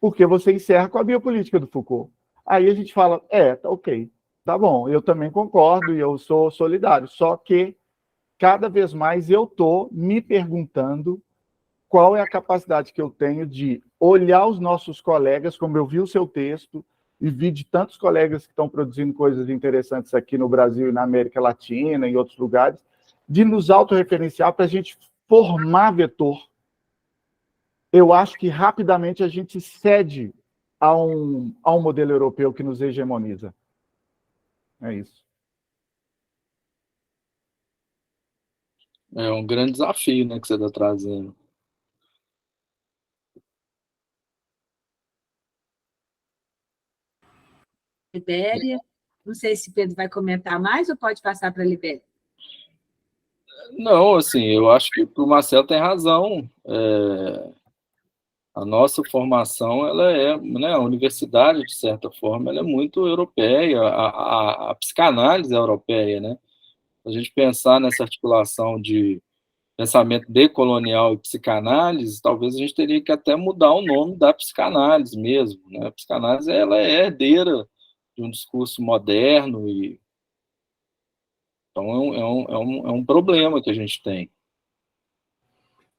Porque você encerra com a biopolítica do Foucault. Aí a gente fala, tá ok, tá bom, eu também concordo e eu sou solidário, só que cada vez mais eu estou me perguntando qual é a capacidade que eu tenho de olhar os nossos colegas, como eu vi o seu texto, e vi de tantos colegas que estão produzindo coisas interessantes aqui no Brasil e na América Latina, em outros lugares, de nos autorreferenciar para a gente formar vetor. Eu acho que rapidamente a gente cede a um modelo europeu que nos hegemoniza. É isso. É um grande desafio, né, que você está trazendo. Libéria. Não sei se Pedro vai comentar mais ou pode passar para a Libéria. Não, assim, eu acho que o Marcelo tem razão. A nossa formação, ela é, né, a universidade, de certa forma, ela é muito europeia, a psicanálise é europeia, né? A gente pensar nessa articulação de pensamento decolonial e psicanálise, talvez a gente teria que até mudar o nome da psicanálise mesmo, né? A psicanálise, ela é herdeira de um discurso moderno, e então é um problema que a gente tem.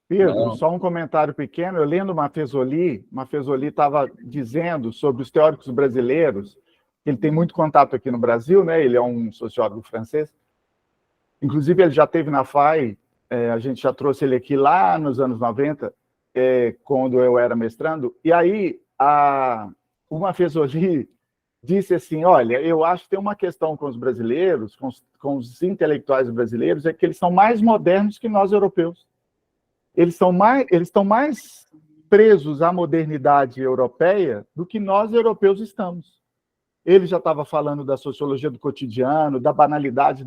Pedro, só um comentário pequeno. Eu lendo Maffesoli estava dizendo sobre os teóricos brasileiros, ele tem muito contato aqui no Brasil, né? Ele é um sociólogo francês. Inclusive, ele já esteve na FAI, a gente já trouxe ele aqui lá nos anos 90, quando eu era mestrando. E aí, o Maffesoli disse assim, olha, eu acho que tem uma questão com os brasileiros, com os intelectuais brasileiros, é que eles são mais modernos que nós europeus. Eles estão mais presos à modernidade europeia do que nós, europeus, estamos. Ele já estava falando da sociologia do cotidiano, da banalidade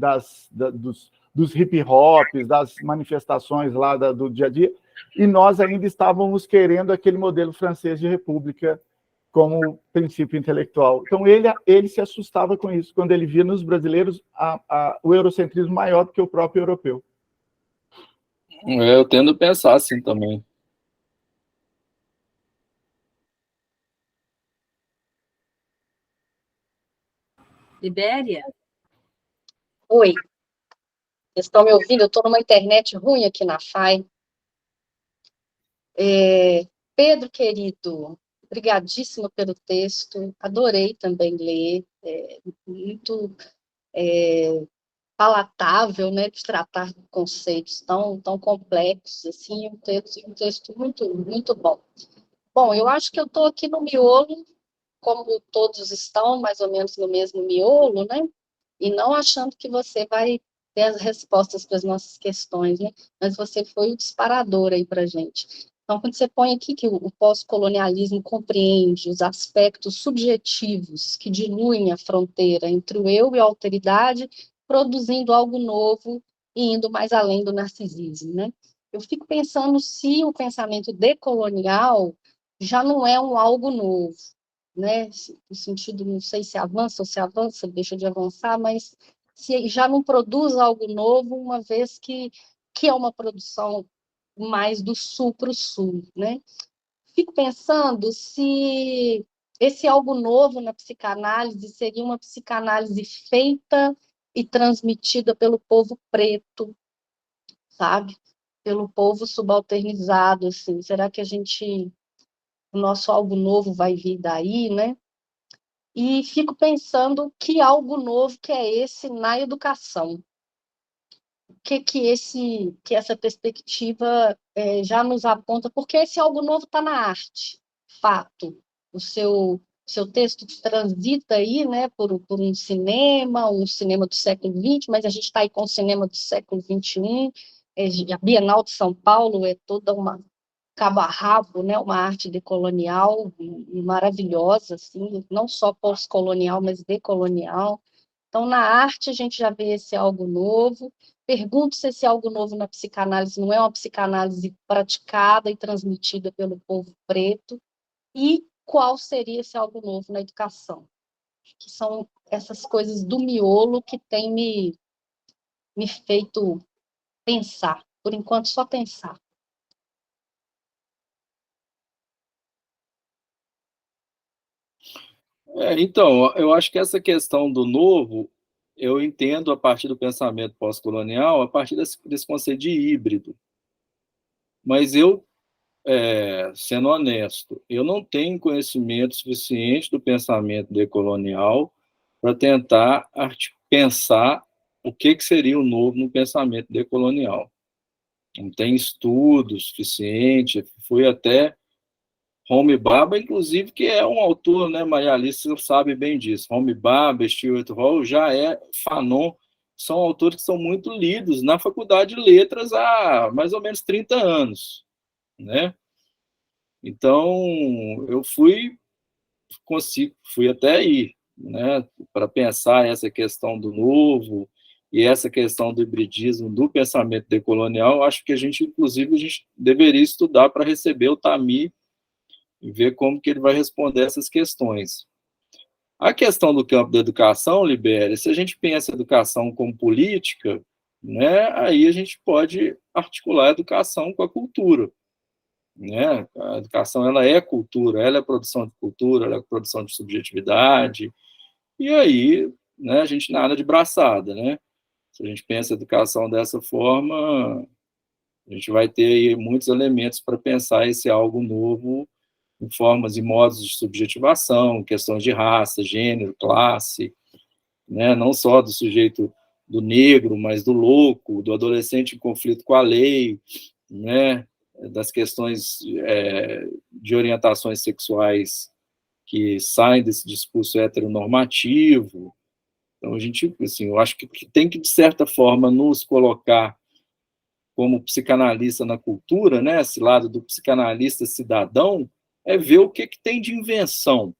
dos hip-hops, das manifestações lá do dia a dia, e nós ainda estávamos querendo aquele modelo francês de república como princípio intelectual. Então, ele se assustava com isso, quando ele via nos brasileiros o eurocentrismo maior do que o próprio europeu. Eu tendo a pensar assim também. Libéria? Oi, vocês estão me ouvindo? Eu estou numa internet ruim aqui na FAI. Pedro, querido, obrigadíssimo pelo texto, adorei também ler, muito palatável, né, de tratar de conceitos tão complexos, assim, um texto muito, muito bom. Bom, eu acho que eu estou aqui no miolo, como todos estão, mais ou menos no mesmo miolo, né, e não achando que você vai ter as respostas para as nossas questões, né, mas você foi o disparador aí para a gente. Então, quando você põe aqui que o pós-colonialismo compreende os aspectos subjetivos que diluem a fronteira entre o eu e a alteridade, produzindo algo novo e indo mais além do narcisismo, né? Eu fico pensando se o pensamento decolonial já não é um algo novo, né? No sentido, não sei se avança ou se avança, deixa de avançar, mas se já não produz algo novo, uma vez que é uma produção mais do sul para o sul, né? Fico pensando se esse algo novo na psicanálise seria uma psicanálise feita e transmitida pelo povo preto, sabe? Pelo povo subalternizado, assim. Será que o nosso algo novo vai vir daí, né? E fico pensando que algo novo que é esse na educação. Que essa perspectiva já nos aponta, porque esse algo novo está na arte, fato. O seu texto transita aí, né, por um cinema do século XX, mas a gente está aí com o cinema do século XXI, a Bienal de São Paulo é toda uma cabo a rabo, né, uma arte decolonial maravilhosa, assim, não só pós-colonial, mas decolonial. Então, na arte, a gente já vê esse algo novo. Pergunto se esse algo novo na psicanálise não é uma psicanálise praticada e transmitida pelo povo preto, e qual seria esse algo novo na educação, que são essas coisas do miolo que tem me feito pensar, por enquanto só pensar. Então, eu acho que essa questão do novo, eu entendo a partir do pensamento pós-colonial, a partir desse conceito de híbrido. Mas eu sendo honesto, eu não tenho conhecimento suficiente do pensamento decolonial para tentar pensar o que seria o novo no pensamento decolonial. Não tem estudo suficiente, fui até Homi Bhabha, inclusive, que é um autor, né, Maria Alice sabe bem disso. Homi Bhabha, Stuart Hall, já é Fanon, são autores que são muito lidos na Faculdade de Letras há mais ou menos 30 anos, né? Então, eu fui até aí, né, para pensar essa questão do novo e essa questão do hibridismo do pensamento decolonial. Acho que inclusive, a gente deveria estudar para receber o Tamir e ver como que ele vai responder essas questões. A questão do campo da educação, Libéria, se a gente pensa a educação como política, né, aí a gente pode articular a educação com a cultura. Né? A educação, ela é cultura, ela é produção de cultura, ela é produção de subjetividade, e aí, né, a gente nada de braçada, né? Se a gente pensa a educação dessa forma, a gente vai ter aí muitos elementos para pensar esse algo novo em formas e modos de subjetivação, questões de raça, gênero, classe, né? Não só do sujeito do negro, mas do louco, do adolescente em conflito com a lei, né? Das questões de orientações sexuais que saem desse discurso heteronormativo. Então, a gente, assim, eu acho que tem que, de certa forma, nos colocar como psicanalista na cultura, né? Esse lado do psicanalista cidadão, é ver o que tem de invenção, o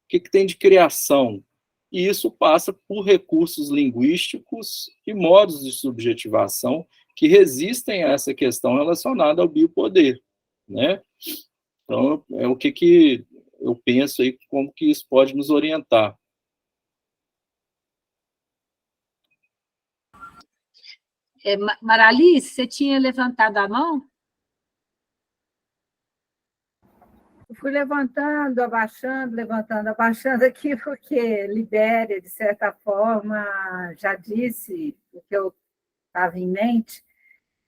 que tem de criação. E isso passa por recursos linguísticos e modos de subjetivação que resistem a essa questão relacionada ao biopoder, né? Então, é o que eu penso aí, como que isso pode nos orientar. Maralice, você tinha levantado a mão? Eu fui levantando, abaixando aqui, porque Libéria, de certa forma, já disse o que eu estava em mente,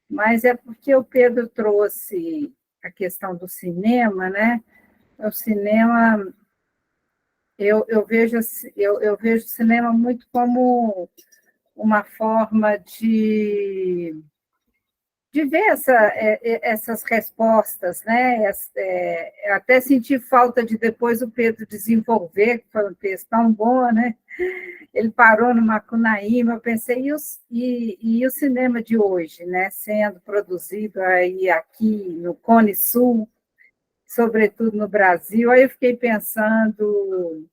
mas é porque o Pedro trouxe a questão do cinema, né? O cinema, eu vejo o cinema muito como uma forma de ver essas respostas, né? Até senti falta de depois o Pedro desenvolver, que foi um texto tão bom, né? Ele parou no Macunaíma, eu pensei, e o cinema de hoje, né? Sendo produzido aí aqui no Cone Sul, sobretudo no Brasil, aí eu fiquei pensando,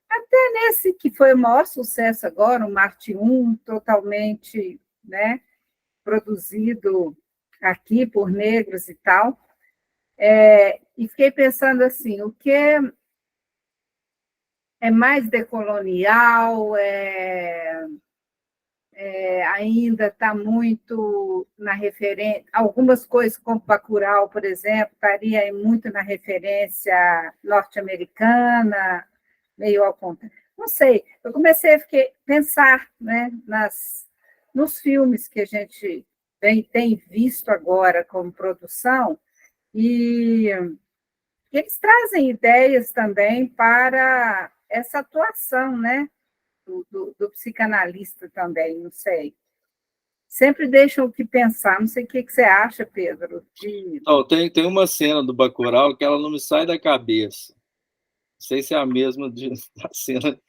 até nesse que foi o maior sucesso agora, o Marte 1, totalmente, né? Produzido aqui por negros e tal, e fiquei pensando assim, o que é mais decolonial, ainda está muito na referência, algumas coisas como Bacurau, por exemplo, estaria muito na referência norte-americana, meio ao contrário. Não sei, eu comecei a pensar, né, nos filmes que a gente tem visto agora como produção, e eles trazem ideias também para essa atuação, né, do psicanalista também, não sei. Sempre deixam o que pensar, não sei o que você acha, Pedro. Não, tem uma cena do Bacurau que ela não me sai da cabeça. Não sei se é a mesma da cena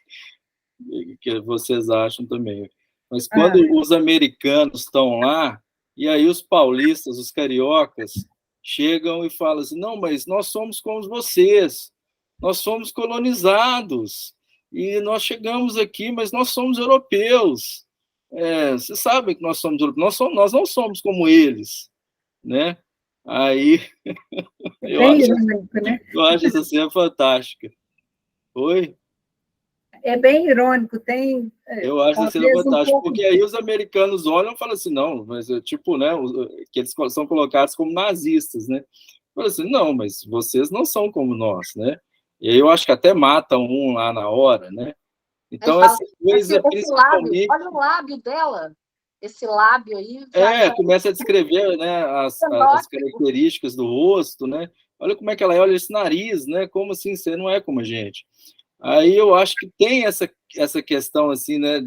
que vocês acham também. Mas quando os americanos estão lá, e aí os paulistas, os cariocas, chegam e falam assim, não, mas nós somos como vocês, nós somos colonizados, e nós chegamos aqui, mas nós somos europeus. Vocês sabem que nós somos europeus, nós não somos como eles, né? Aí, eu acho essa cena fantástica. Oi? É bem irônico, tem... Eu acho essa cena fantástica, porque aí os americanos olham e falam assim, não, mas tipo, né, que eles são colocados como nazistas, né? Falam assim, não, mas vocês não são como nós, né? E aí eu acho que até matam um lá na hora, né? Então, essa coisa, principalmente... Olha o lábio dela. esse lábio aí. Já começa a descrever, né, as características do rosto, né? Olha como é que ela é, olha esse nariz, né? Como assim, você não é como a gente? Aí eu acho que tem essa questão, assim, né,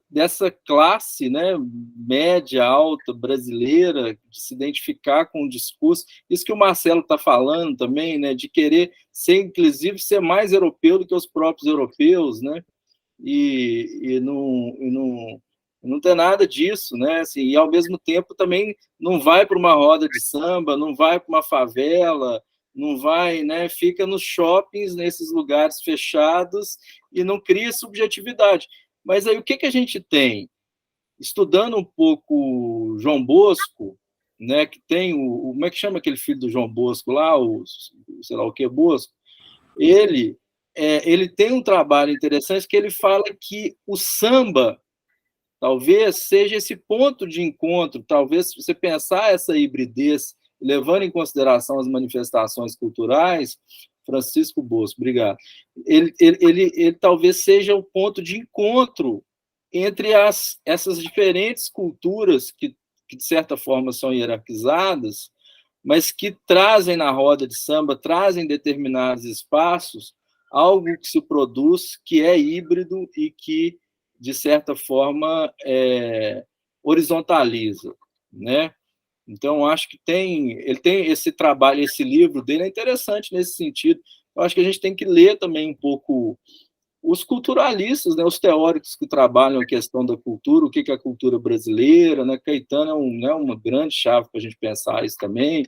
dessa classe, né, média, alta, brasileira, de se identificar com o discurso, isso que o Marcelo está falando também, né, de querer ser, inclusive, ser mais europeu do que os próprios europeus, né, e não tem nada disso, né, assim, e ao mesmo tempo também não vai para uma roda de samba, não vai para uma favela, não vai, né, fica nos shoppings, nesses lugares fechados, e não cria subjetividade. Mas aí o que a gente tem? Estudando um pouco João Bosco, né, que tem como é que chama aquele filho do João Bosco lá, sei lá o que, Bosco, ele tem um trabalho interessante que ele fala que o samba talvez seja esse ponto de encontro, talvez se você pensar essa hibridez, levando em consideração as manifestações culturais, Francisco Bosco, obrigado, ele talvez seja o ponto de encontro entre essas diferentes culturas que, de certa forma, são hierarquizadas, mas que trazem na roda de samba, trazem determinados espaços, algo que se produz que é híbrido e que, de certa forma, horizontaliza, né? Então, acho que ele tem esse trabalho, esse livro dele é interessante nesse sentido. Eu acho que a gente tem que ler também um pouco os culturalistas, né, os teóricos que trabalham a questão da cultura, o que é a cultura brasileira, né? Caetano é uma grande chave para a gente pensar isso também,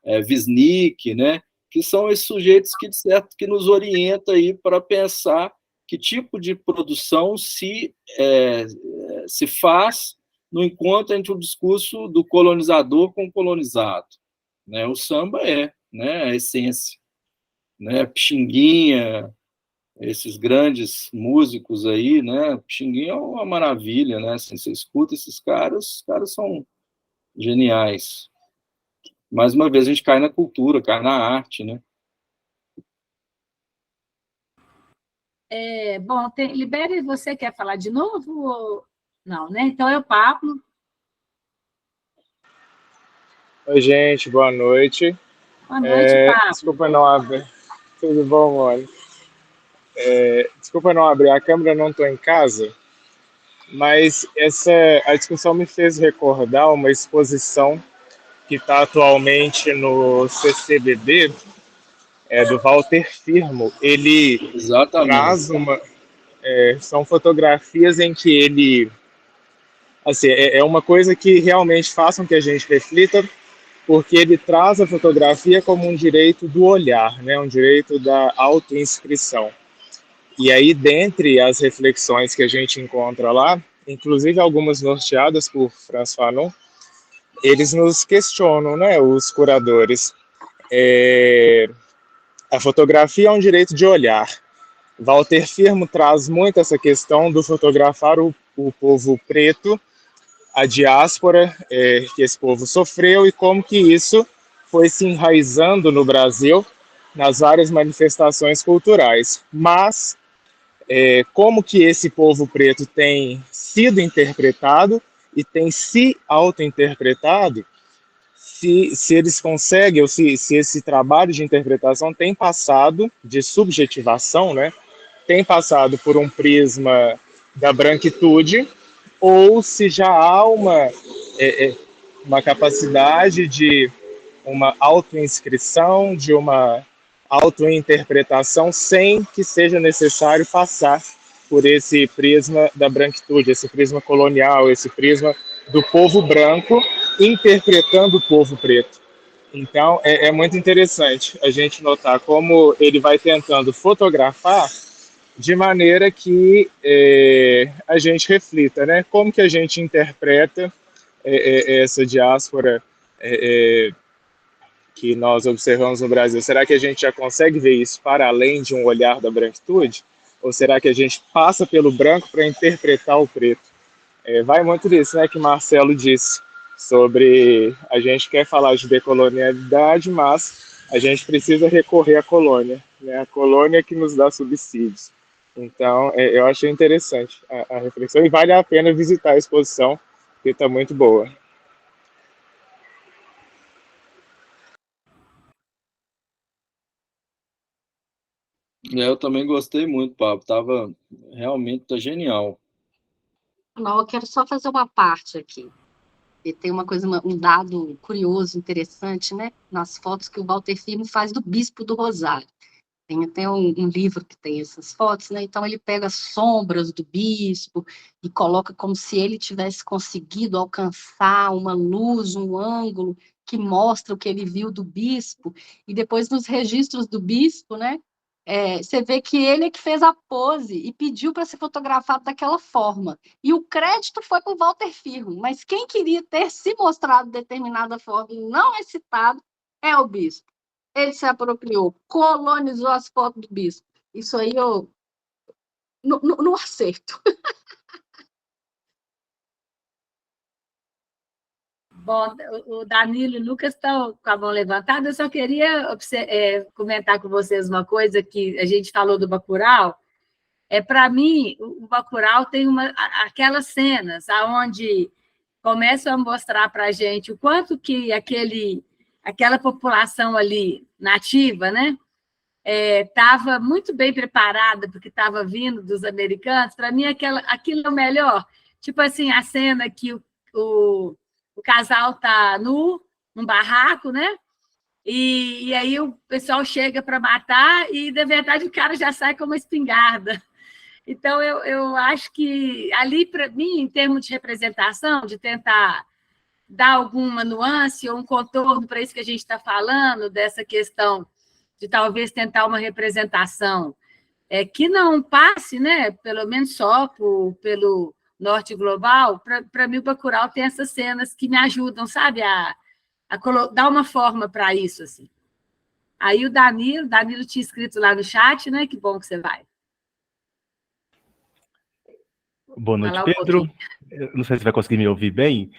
Wisnik, né? Que são esses sujeitos que, de certo, que nos orientam aí para pensar que tipo de produção se faz no encontro entre o discurso do colonizador com o colonizado, né? O samba né, a essência, né? Pixinguinha, esses grandes músicos aí, né? Pixinguinha é uma maravilha, né? Assim, você escuta esses caras, os caras são geniais. Mais uma vez, a gente cai na cultura, cai na arte, né? Bom, Libério, você quer falar de novo? Ou... Não, né? Então é o Pablo. Oi, gente, boa noite. Boa noite, Pablo. Desculpa não abrir. Tudo bom, Mônica? Desculpa não abrir a câmera, não estou em casa, mas a discussão me fez recordar uma exposição que está atualmente no CCBB, do Walter Firmo. Ele traz são fotografias em que ele... Assim, é uma coisa que realmente faz com que a gente reflita, porque ele traz a fotografia como um direito do olhar, né? Um direito da autoinscrição. E aí, dentre as reflexões que a gente encontra lá, inclusive algumas norteadas por Frantz Fanon, eles nos questionam, né, os curadores. A fotografia é um direito de olhar. Walter Firmo traz muito essa questão do fotografar o povo preto, a diáspora que esse povo sofreu e como que isso foi se enraizando no Brasil nas várias manifestações culturais. Mas como que esse povo preto tem sido interpretado e tem se auto-interpretado, se eles conseguem, ou se esse trabalho de interpretação tem passado de subjetivação, né, tem passado por um prisma da branquitude, ou se já há uma capacidade de uma autoinscrição, de uma autointerpretação, sem que seja necessário passar por esse prisma da branquitude, esse prisma colonial, esse prisma do povo branco interpretando o povo preto. Então, é muito interessante a gente notar como ele vai tentando fotografar de maneira que a gente reflita, né? Como que a gente interpreta essa diáspora que nós observamos no Brasil? Será que a gente já consegue ver isso para além de um olhar da branquitude? Ou será que a gente passa pelo branco para interpretar o preto? Vai muito disso, né, que Marcelo disse, sobre a gente quer falar de decolonialidade, mas a gente precisa recorrer à colônia, né? A colônia que nos dá subsídios. Então, eu achei interessante a reflexão e vale a pena visitar a exposição, porque está muito boa. Eu também gostei muito, Pablo. Realmente tá genial. Não, eu quero só fazer uma parte aqui. E tem uma coisa, um dado curioso, interessante, né? Nas fotos que o Walter Firmo faz do Bispo do Rosário. Tem até um livro que tem essas fotos, né? Então ele pega as sombras do bispo e coloca como se ele tivesse conseguido alcançar uma luz, um ângulo que mostra o que ele viu do bispo. E depois nos registros do bispo, né? Você vê que ele é que fez a pose e pediu para ser fotografado daquela forma. E o crédito foi para o Walter Firmo, mas quem queria ter se mostrado de determinada forma e não é citado é o bispo. Ele se apropriou, colonizou as fotos do bispo. Isso aí eu não aceito. Bom, o Danilo e o Lucas estão com a mão levantada. Eu só queria comentar com vocês uma coisa que a gente falou do Bacurau. Para mim, o Bacurau tem aquelas cenas aonde começam a mostrar para a gente o quanto que aquela população ali nativa, né, estava muito bem preparada porque estava vindo dos americanos. Para mim, aquilo é o melhor. Tipo assim, a cena que o, o casal está nu, num barraco, né? E aí o pessoal chega para matar e, na verdade, o cara já sai com uma espingarda. Então, eu acho que ali, para mim, em termos de representação, de tentar dar alguma nuance ou um contorno para isso que a gente está falando, dessa questão de talvez tentar uma representação que não passe, né, pelo menos só pelo norte global, para mim o Bacurau tem essas cenas que me ajudam, sabe, dar uma forma para isso. Assim. Aí o Danilo tinha escrito lá no chat, né? Que bom que você vai. Boa Vai noite, lá um Pedro. pouquinho. Eu não sei se vai conseguir me ouvir bem,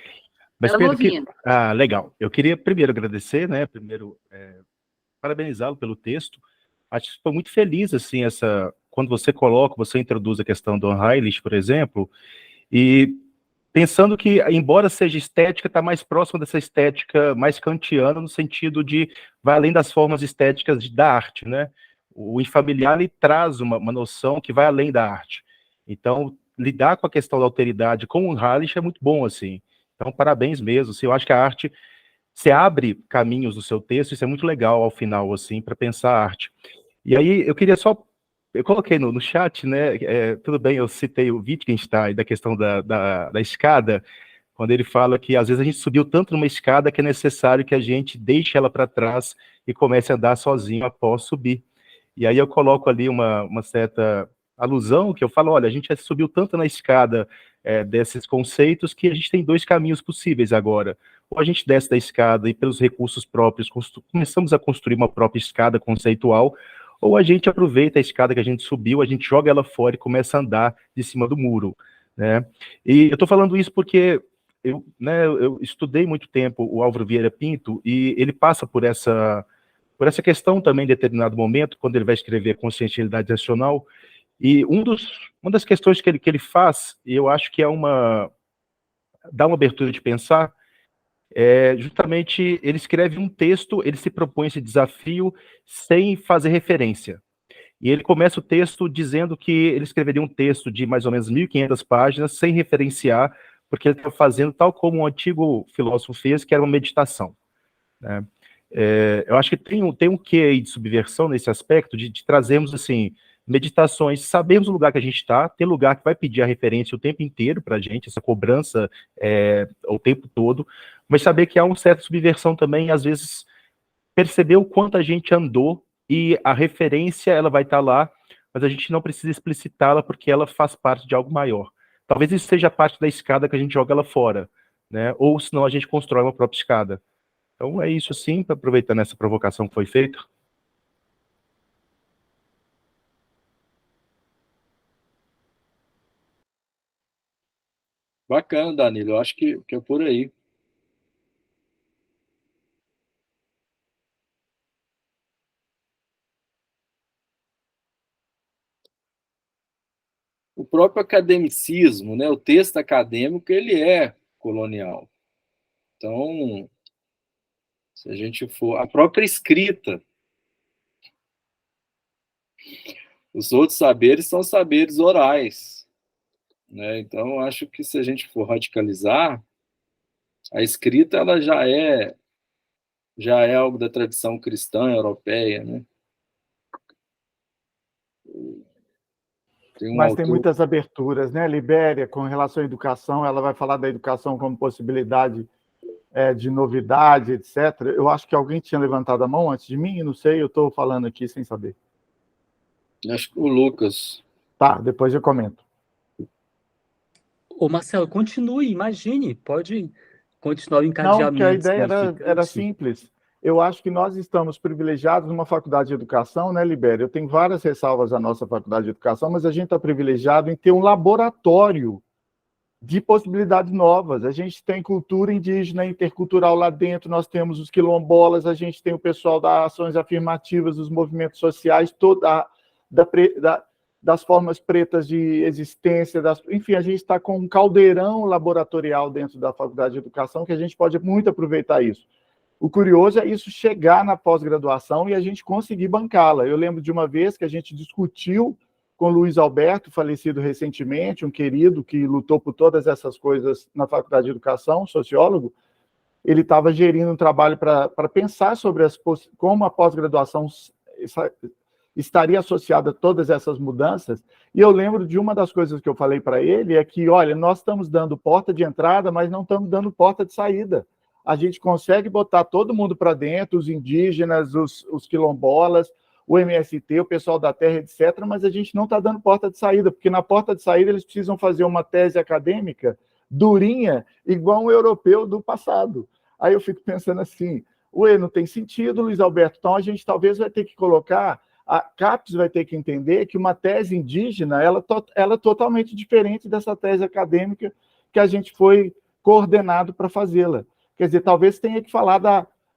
mas Estamos Pedro, ouvindo. legal. Eu queria primeiro agradecer, né? Primeiro, parabenizá-lo pelo texto. Acho que estou muito feliz, assim, quando você introduz a questão do Heilish, por exemplo, e pensando que, embora seja estética, está mais próximo dessa estética mais kantiana, no sentido de vai além das formas estéticas da arte, né? O Infamiliar ele traz uma noção que vai além da arte. Então, lidar com a questão da alteridade com o Halish é muito bom, assim. Então, parabéns mesmo. Assim, eu acho que a arte, você abre caminhos no seu texto, isso é muito legal ao final, assim, para pensar a arte. E aí, eu coloquei no chat, né, tudo bem, eu citei o Wittgenstein da questão da escada, quando ele fala que às vezes a gente subiu tanto numa escada que é necessário que a gente deixe ela para trás e comece a andar sozinho após subir. E aí eu coloco ali uma certa alusão, que eu falo, olha, a gente já subiu tanto na escada desses conceitos que a gente tem dois caminhos possíveis agora. Ou a gente desce da escada e pelos recursos próprios começamos a construir uma própria escada conceitual, ou a gente aproveita a escada que a gente subiu, a gente joga ela fora e começa a andar de cima do muro, né? E eu estou falando isso porque eu estudei muito tempo o Álvaro Vieira Pinto e ele passa por essa questão também em determinado momento, quando ele vai escrever Consciencialidade Racional, e uma das questões que ele faz, e eu acho que dá uma abertura de pensar, justamente ele escreve um texto, ele se propõe esse desafio sem fazer referência. E ele começa o texto dizendo que ele escreveria um texto de mais ou menos 1.500 páginas, sem referenciar, porque ele está fazendo tal como um antigo filósofo fez, que era uma meditação, né? Eu acho que tem um quê aí de subversão nesse aspecto, de trazermos, assim, meditações, sabemos o lugar que a gente está, tem lugar que vai pedir a referência o tempo inteiro para a gente, essa cobrança o tempo todo, mas saber que há uma certa subversão também, às vezes, perceber o quanto a gente andou e a referência, ela vai estar lá, mas a gente não precisa explicitá-la porque ela faz parte de algo maior. Talvez isso seja parte da escada que a gente joga ela fora, né? Ou senão a gente constrói uma própria escada. Então é isso sim, aproveitando essa provocação que foi feita. Bacana, Danilo. Eu acho que é por aí. o próprio academicismo, né, o texto acadêmico, ele é colonial. Então, se a gente for... A própria escrita, os outros saberes são saberes orais, né? Então, acho que se a gente for radicalizar, a escrita ela já é algo da tradição cristã europeia, né? Mas tem muitas aberturas, né? Libéria, com relação à educação, ela vai falar da educação como possibilidade de novidade, etc. Eu acho que alguém tinha levantado a mão antes de mim, não sei, eu estou falando aqui sem saber. Acho que o Lucas. Tá, depois eu comento. Ô, Marcelo, continue, imagine, pode continuar o Não, encadeamento. porque a ideia era simples. Eu acho que nós estamos privilegiados numa faculdade de educação, né, Libéria? Eu tenho várias ressalvas à nossa faculdade de educação, mas a gente está privilegiado em ter um laboratório de possibilidades novas. A gente tem cultura indígena, intercultural lá dentro, nós temos os quilombolas, a gente tem o pessoal das ações afirmativas, dos movimentos sociais, das formas pretas de existência, enfim, a gente está com um caldeirão laboratorial dentro da faculdade de educação que a gente pode muito aproveitar isso. O curioso é isso chegar na pós-graduação e a gente conseguir bancá-la. Eu lembro de uma vez que a gente discutiu com Luiz Alberto, falecido recentemente, um querido que lutou por todas essas coisas na Faculdade de Educação, sociólogo. Ele estava gerindo um trabalho para pensar sobre como a pós-graduação estaria associada a todas essas mudanças. E eu lembro de uma das coisas que eu falei para ele, é que, olha, nós estamos dando porta de entrada, mas não estamos dando porta de saída. A gente consegue botar todo mundo para dentro, os indígenas, os quilombolas, o MST, o pessoal da terra, etc., mas a gente não está dando porta de saída, porque na porta de saída eles precisam fazer uma tese acadêmica durinha, igual um europeu do passado. Aí eu fico pensando assim, não tem sentido, Luiz Alberto, então a gente talvez vai ter que colocar, a CAPES vai ter que entender que uma tese indígena, ela é totalmente diferente dessa tese acadêmica que a gente foi coordenado para fazê-la. Quer dizer, talvez tenha que falar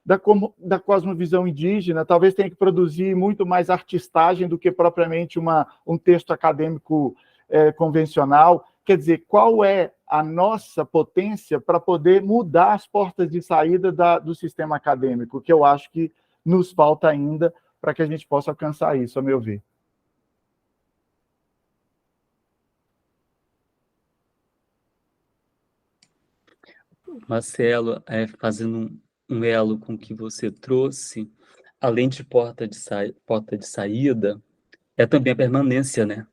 da cosmovisão indígena, talvez tenha que produzir muito mais artistagem do que propriamente um texto acadêmico convencional. Quer dizer, qual é a nossa potência para poder mudar as portas de saída do sistema acadêmico, que eu acho que nos falta ainda para que a gente possa alcançar isso, a meu ver. Marcelo, fazendo um elo com o que você trouxe, além de porta de saída, é também a permanência, né?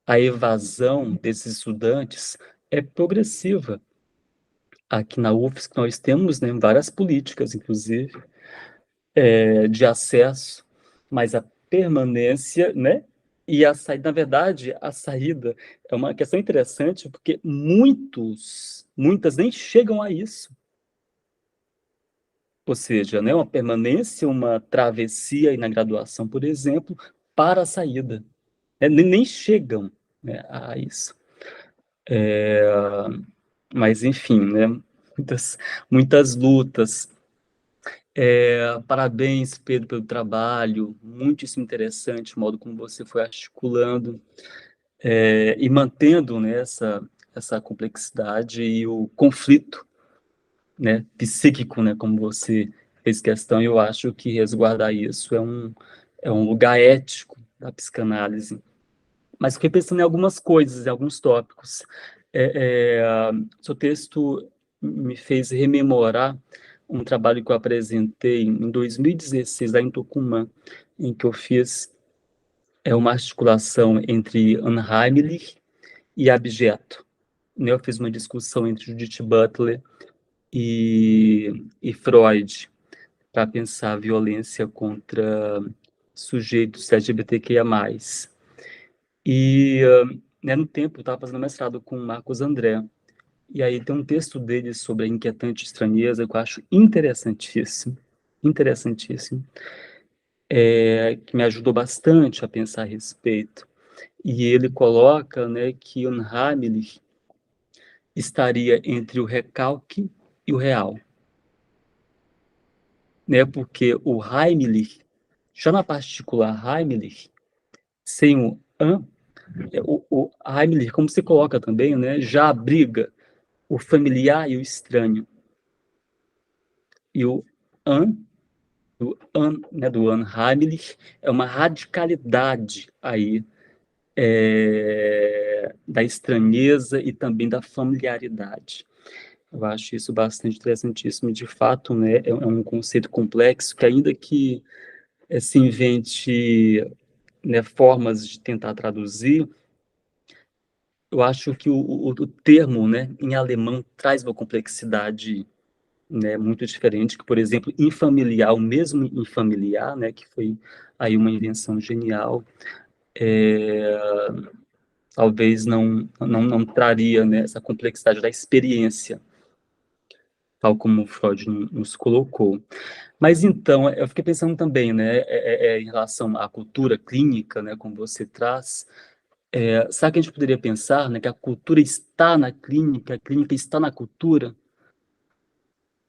A evasão desses estudantes é progressiva. Aqui na UFSC nós temos, né, várias políticas, inclusive, de acesso, mas a permanência, né? E a saída, na verdade, a saída é uma questão interessante, porque muitas nem chegam a isso. Ou seja, né, uma permanência, uma travessia aí na graduação, por exemplo, para a saída. Nem chegam, né, a isso. Mas, enfim, né, muitas lutas. Parabéns, Pedro, pelo trabalho, muitíssimo interessante o modo como você foi articulando e mantendo, né, essa complexidade e o conflito, né, psíquico, né, como você fez questão. Eu acho que resguardar isso é um lugar ético da psicanálise. Mas fiquei pensando em algumas coisas, em alguns tópicos. Seu texto me fez rememorar um trabalho que eu apresentei em 2016, lá em Tucumã, em que eu fiz uma articulação entre Unheimlich e abjeto. Eu fiz uma discussão entre Judith Butler e Freud para pensar a violência contra sujeitos LGBTQIA+. E, no tempo, eu estava fazendo mestrado com o Marcos André, e aí tem um texto dele sobre a inquietante estranheza que eu acho interessantíssimo, que me ajudou bastante a pensar a respeito. E ele coloca, né, que Unheimlich estaria entre o recalque e o real. Né, porque o Heimlich, já na particular Heimlich, sem o an, O Heimlich, como se coloca também, né, já abriga o familiar e o estranho. E o do Heimlich é uma radicalidade aí da estranheza e também da familiaridade. Eu acho isso bastante interessantíssimo. De fato, né, é um conceito complexo que, ainda que se invente, né, formas de tentar traduzir, eu acho que o termo, né, em alemão traz uma complexidade, né, muito diferente, que, por exemplo, infamiliar, o mesmo infamiliar, né, que foi aí uma invenção genial, talvez não traria, né, essa complexidade da experiência, tal como Freud nos colocou. Mas então, eu fiquei pensando também, né, em relação à cultura clínica, né, como você traz, será que a gente poderia pensar, né, que a cultura está na clínica, a clínica está na cultura,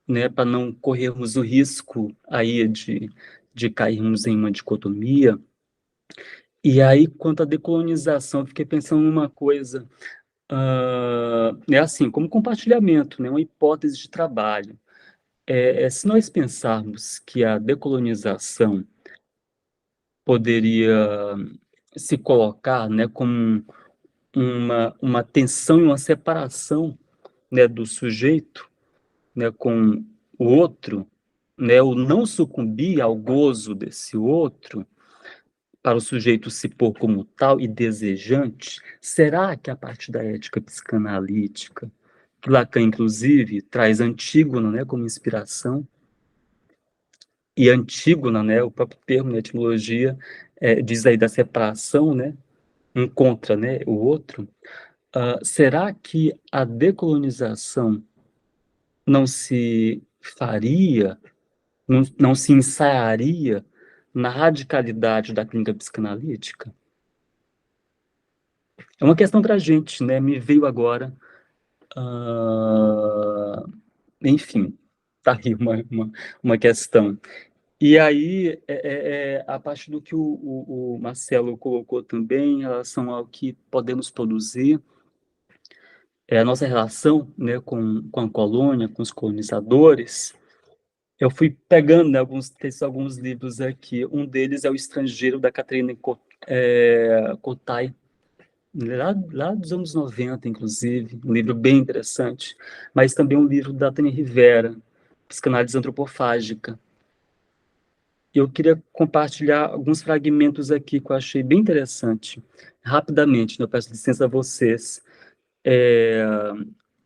né, para não corrermos o risco aí de cairmos em uma dicotomia? E aí, quanto à decolonização, eu fiquei pensando numa coisa, é assim, como compartilhamento, né, uma hipótese de trabalho. Se nós pensarmos que a decolonização poderia se colocar, né, como uma tensão e uma separação, né, do sujeito, né, com o outro, né, o não sucumbir ao gozo desse outro, para o sujeito se pôr como tal e desejante, será que a partir da ética psicanalítica, que Lacan, inclusive, traz Antígona, né, como inspiração, e Antígona, né, o próprio termo, né, etimologia, diz aí da separação, né, um contra, né, o outro, será que a decolonização não se faria, não se ensaiaria na radicalidade da clínica psicanalítica? É uma questão para a gente, né? Me veio agora. Enfim, tá aí uma questão. E aí, a partir do que o Marcelo colocou também, em relação ao que podemos produzir, a nossa relação, né, com a colônia, com os colonizadores, eu fui pegando, né, alguns livros aqui. Um deles é O Estrangeiro, da Catherine Cotai, lá dos anos 90, inclusive, um livro bem interessante, mas também um livro da Tânia Rivera, Psicanálise Antropofágica. Eu queria compartilhar alguns fragmentos aqui que eu achei bem interessante, rapidamente, né, eu peço licença a vocês.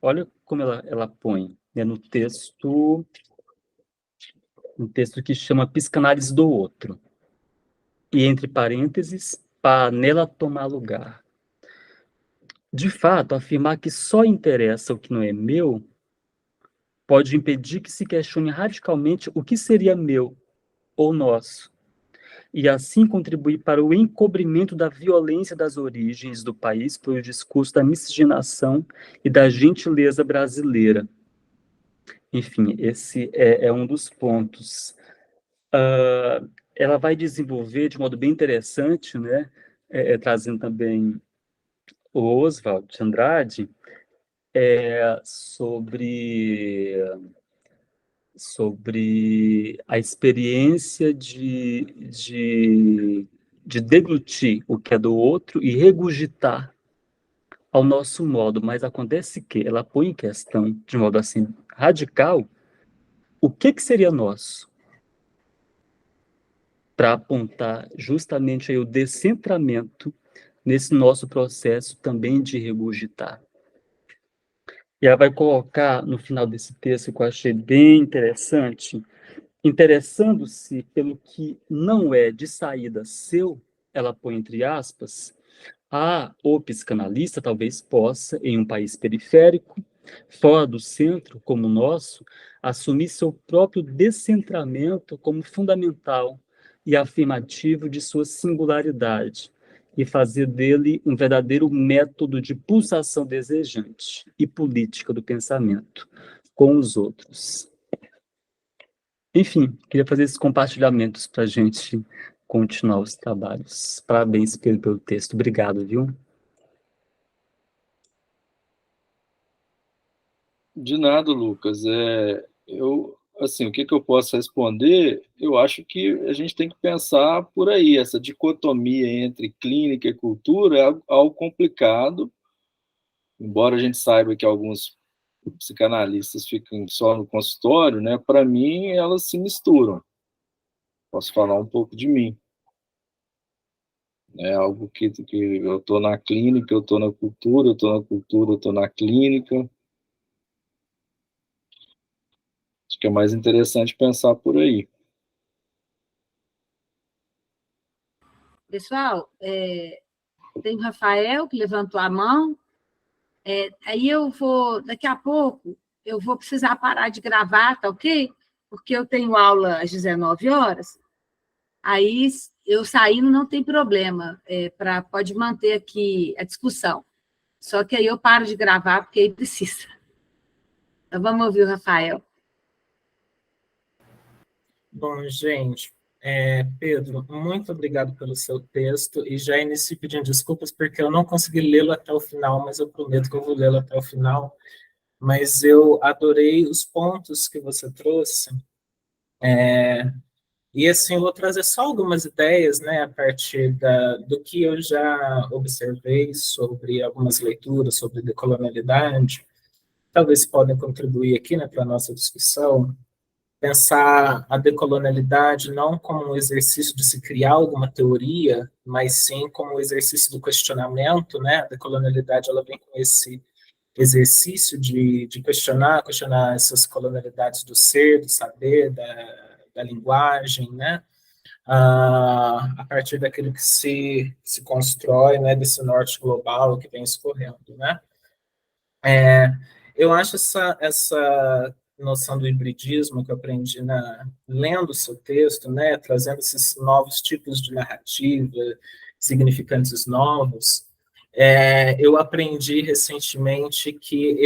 Olha como ela põe, né, no texto, um texto que chama Psicanálise do Outro, e entre parênteses, para nela tomar lugar. De fato, afirmar que só interessa o que não é meu pode impedir que se questione radicalmente o que seria meu ou nosso, e assim contribuir para o encobrimento da violência das origens do país pelo discurso da miscigenação e da gentileza brasileira. Enfim, esse é um dos pontos. Ela vai desenvolver de modo bem interessante, né, trazendo também o Oswald de Andrade, sobre a experiência de deglutir o que é do outro e regurgitar ao nosso modo, mas acontece que ela põe em questão, de modo assim radical, o que seria nosso, para apontar justamente aí o descentramento nesse nosso processo também de regurgitar. E ela vai colocar, no final desse texto, que eu achei bem interessante, interessando-se pelo que não é de saída seu, ela põe entre aspas, o psicanalista talvez possa, em um país periférico, fora do centro, como o nosso, assumir seu próprio descentramento como fundamental e afirmativo de sua singularidade, e fazer dele um verdadeiro método de pulsação desejante e política do pensamento com os outros. Enfim, queria fazer esses compartilhamentos para a gente continuar os trabalhos. Parabéns pelo texto. Obrigado, viu? De nada, Lucas. Assim, o que eu posso responder? Eu acho que a gente tem que pensar por aí. Essa dicotomia entre clínica e cultura é algo complicado, embora a gente saiba que alguns psicanalistas ficam só no consultório, né? Para mim, elas se misturam. Posso falar um pouco de mim. É algo que eu estou na clínica, eu estou na cultura, eu estou na cultura, eu estou na clínica. Acho que é mais interessante pensar por aí. Pessoal, tem o Rafael que levantou a mão. Aí daqui a pouco, eu vou precisar parar de gravar, tá ok? Porque eu tenho aula às 19 horas. Aí, eu saindo não tem problema, pode manter aqui a discussão. Só que aí eu paro de gravar, porque aí precisa. Então, vamos ouvir o Rafael. Bom, gente, Pedro, muito obrigado pelo seu texto, e já inicio pedindo desculpas porque eu não consegui lê-lo até o final, mas eu prometo que eu vou lê-lo até o final. Mas eu adorei os pontos que você trouxe, e assim, eu vou trazer só algumas ideias, né, a partir do que eu já observei sobre algumas leituras sobre decolonialidade, talvez podem contribuir aqui, né, para a nossa discussão. Pensar a decolonialidade não como um exercício de se criar alguma teoria, mas sim como um exercício do questionamento, né? A decolonialidade, ela vem com esse exercício de questionar essas colonialidades do ser, do saber, da linguagem, né? A partir daquilo que se constrói, né? Desse norte global que vem escorrendo, né? Eu acho essa noção do hibridismo que eu aprendi lendo o seu texto, né, trazendo esses novos tipos de narrativa, significantes novos. Eu aprendi recentemente que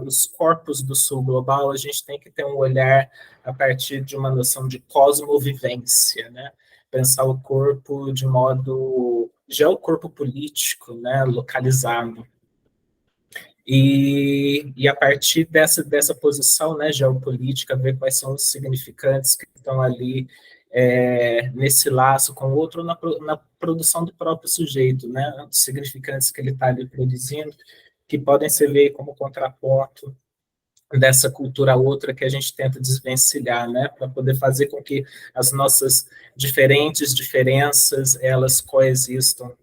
os corpos do sul global, a gente tem que ter um olhar a partir de uma noção de cosmovivência, né? Pensar o corpo de modo geocorpo político, né, localizado. E a partir dessa posição, né, geopolítica, ver quais são os significantes que estão ali nesse laço com o outro na produção do próprio sujeito, né, os significantes que ele está ali produzindo, que podem servir como contraponto dessa cultura outra que a gente tenta desvencilhar, né, para poder fazer com que as nossas diferenças, elas coexistam,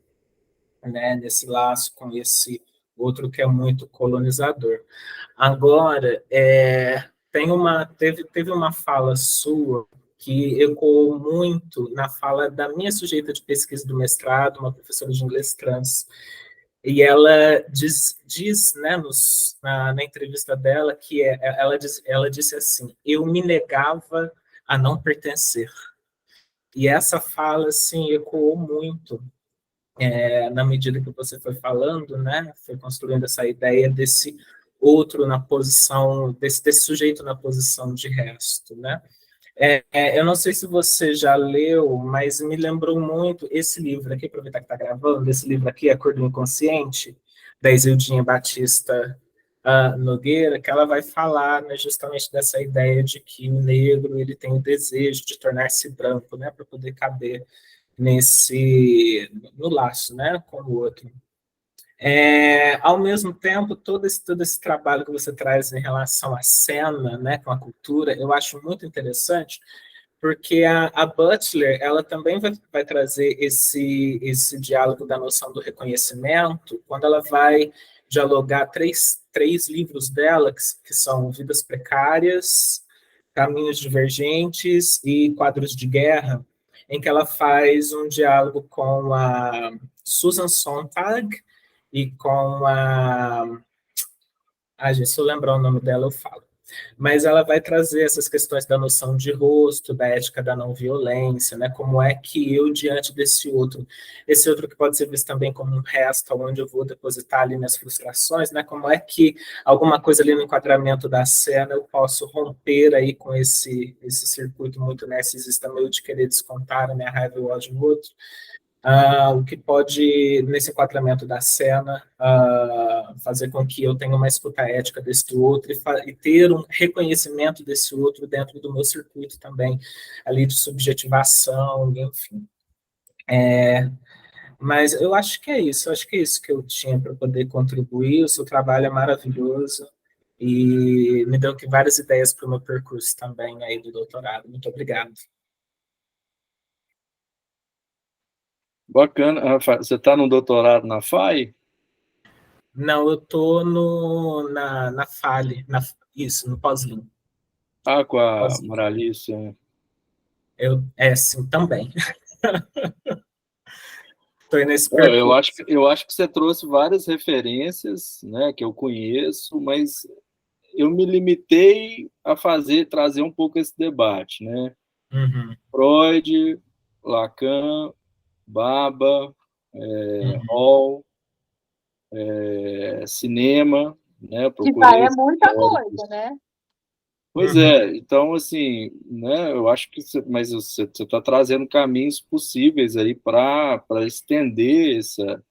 né, nesse laço com esse outro que é muito colonizador. Agora, teve uma fala sua que ecoou muito na fala da minha sujeita de pesquisa do mestrado, uma professora de inglês trans, e ela diz né, na entrevista dela, que ela disse assim: eu me negava a não pertencer. E essa fala, assim, ecoou muito na medida que você foi falando, né, foi construindo essa ideia desse outro na posição, desse sujeito na posição de resto, né. Eu não sei se você já leu, mas me lembrou muito esse livro aqui, aproveitar que está gravando, esse livro aqui, A Cor do Inconsciente, da Isildinha Batista Nogueira, que ela vai falar, né, justamente dessa ideia de que o negro ele tem o desejo de tornar-se branco, né, para poder caber no laço, né, com o outro. Ao mesmo tempo, todo esse trabalho que você traz em relação à cena, né, com a cultura, eu acho muito interessante, porque a Butler, ela também vai trazer esse diálogo da noção do reconhecimento, quando ela vai dialogar três livros dela, que são Vidas Precárias, Caminhos Divergentes e Quadros de Guerra, em que ela faz um diálogo com a Susan Sontag e com gente, se eu lembrar o nome dela, eu falo. Mas ela vai trazer essas questões da noção de rosto, da ética da não violência, né? Como é que eu, diante esse outro que pode ser visto também como um resto, onde eu vou depositar ali minhas frustrações, né? Como é que alguma coisa ali no enquadramento da cena eu posso romper aí com esse circuito muito narcisista meu de querer descontar a minha raiva e o ódio no outro. o que pode, nesse enquadramento da cena, fazer com que eu tenha uma escuta ética desse outro e ter um reconhecimento desse outro dentro do meu circuito também, ali de subjetivação, enfim. Mas eu acho que é isso, que eu tinha para poder contribuir. O seu trabalho é maravilhoso e me deu aqui várias ideias para o meu percurso também aí do doutorado. Muito obrigado. Bacana. Rafael, você está no doutorado na FAI? Não, eu estou na FALE, isso, no pós-lim. Com a Moralice. Sim, também. Estou nesse percurso. Eu acho que você trouxe várias referências, né, que eu conheço, mas eu me limitei a trazer um pouco esse debate, né? Freud, Lacan, Baba, Hall, cinema, né? Que vai é muita coisa, né? Pois é, então, assim, né, eu acho que mas você está trazendo caminhos possíveis aí para estender essa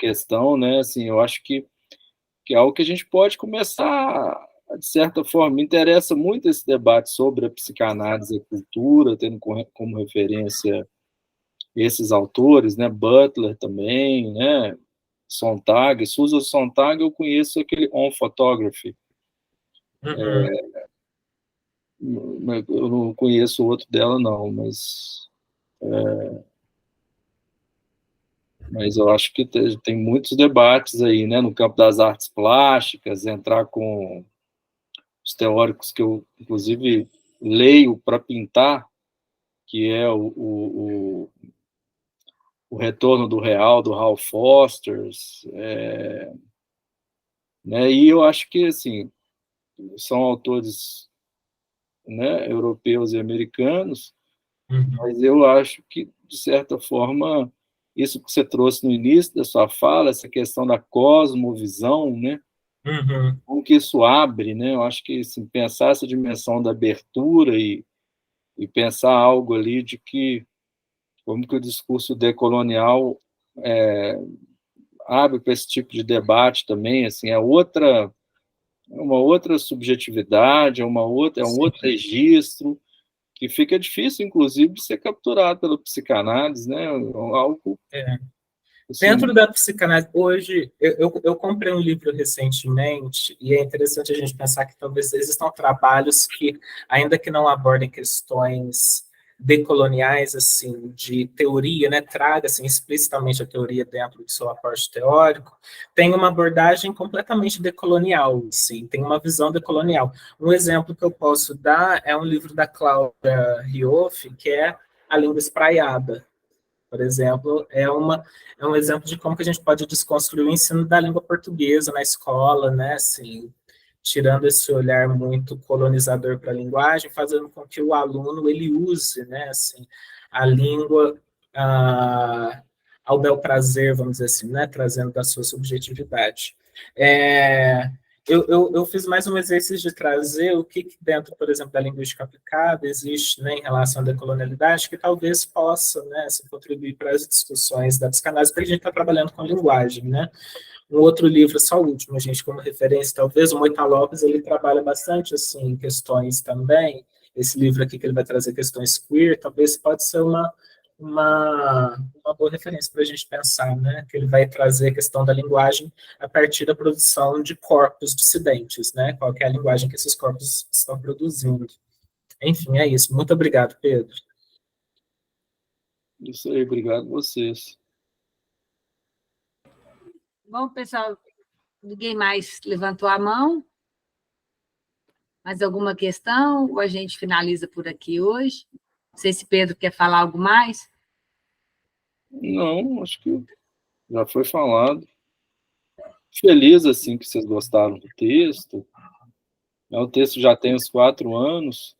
questão, né? Assim, eu acho que é algo que a gente pode começar, de certa forma. Me interessa muito esse debate sobre a psicanálise e a cultura, tendo como referência esses autores, né? Butler também, né? Sontag, Susan Sontag, eu conheço aquele On Photography. Eu não conheço o outro dela, não, mas eu acho que tem muitos debates aí, né? No campo das artes plásticas, entrar com os teóricos que eu, inclusive, leio para pintar, que é o Retorno do Real, do Hal Foster, né? E eu acho que, assim, são autores, né, europeus e americanos, mas eu acho que, de certa forma, isso que você trouxe no início da sua fala, essa questão da cosmovisão, né? Como que isso abre, né? Eu acho que, assim, pensar essa dimensão da abertura e pensar algo ali de que, como que o discurso decolonial abre para esse tipo de debate também, assim, é uma outra subjetividade, é um outro registro, que fica difícil, inclusive, de ser capturado pela psicanálise, né? Algo... Assim, dentro da psicanálise, hoje, eu comprei um livro recentemente, e é interessante a gente pensar que talvez existam trabalhos que, ainda que não abordem questões decoloniais, assim, de teoria, né, traga, assim, explicitamente a teoria dentro do seu aporte teórico, tem uma abordagem completamente decolonial, assim, tem uma visão decolonial. Um exemplo que eu posso dar é um livro da Cláudia Riouf, que é A Língua Espraiada. Por exemplo, é um exemplo de como que a gente pode desconstruir o ensino da língua portuguesa na escola, né, assim, tirando esse olhar muito colonizador para a linguagem, fazendo com que o aluno ele use, né, assim, a língua ao bel prazer, vamos dizer assim, né, trazendo da sua subjetividade. Eu fiz mais um exercício de trazer o que dentro, por exemplo, da linguística aplicada existe, né, em relação à decolonialidade, que talvez possa, né, se contribuir para as discussões da psicanálise, porque a gente está trabalhando com linguagem, né. Um outro livro, só o último, gente, como referência, talvez, o Moita Lopes, ele trabalha bastante, assim, questões também. Esse livro aqui que ele vai trazer questões queer, talvez pode ser uma boa referência para a gente pensar, né? Que ele vai trazer a questão da linguagem a partir da produção de corpos dissidentes, né? Qual que é a linguagem que esses corpos estão produzindo. Enfim, é isso. Muito obrigado, Pedro. Isso aí, obrigado a vocês. Bom, pessoal, ninguém mais levantou a mão? Mais alguma questão? Ou a gente finaliza por aqui hoje? Não sei se Pedro quer falar algo mais. Não, acho que já foi falado. Feliz, assim, que vocês gostaram do texto. O texto já tem uns 4 anos.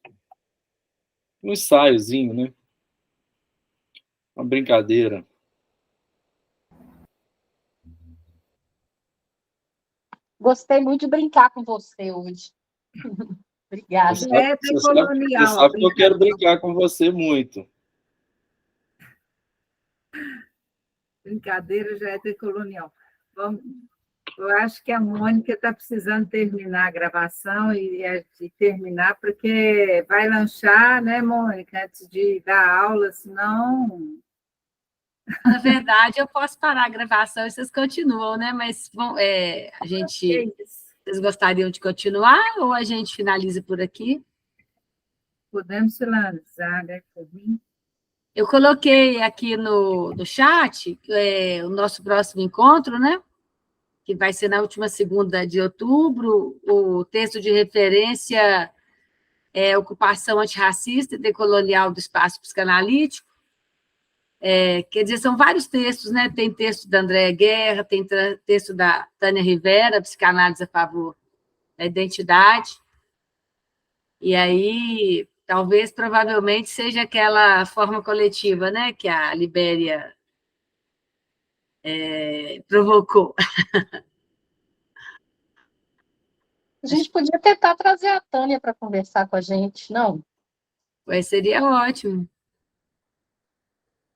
Um ensaiozinho, né? Uma brincadeira. Gostei muito de brincar com você hoje. Obrigada. Você sabe que eu quero brincar com você muito. Brincadeira já é decolonial. Vamos, eu acho que a Mônica está precisando terminar a gravação e terminar, porque vai lanchar, né, Mônica, antes de dar aula, senão... Na verdade, eu posso parar a gravação e vocês continuam, né? Mas vocês gostariam de continuar ou a gente finaliza por aqui? Podemos finalizar, né, por mim? Eu coloquei aqui no chat o nosso próximo encontro, né? Que vai ser na última segunda de outubro. O texto de referência é Ocupação Antirracista e Decolonial do Espaço Psicanalítico. Quer dizer, são vários textos, né? Tem texto da Andréa Guerra, tem texto da Tânia Rivera, Psicanálise a Favor da Identidade. E aí, talvez, provavelmente, seja aquela forma coletiva, né? Que a Libéria provocou. A gente podia tentar trazer a Tânia para conversar com a gente, não? Pois seria ótimo.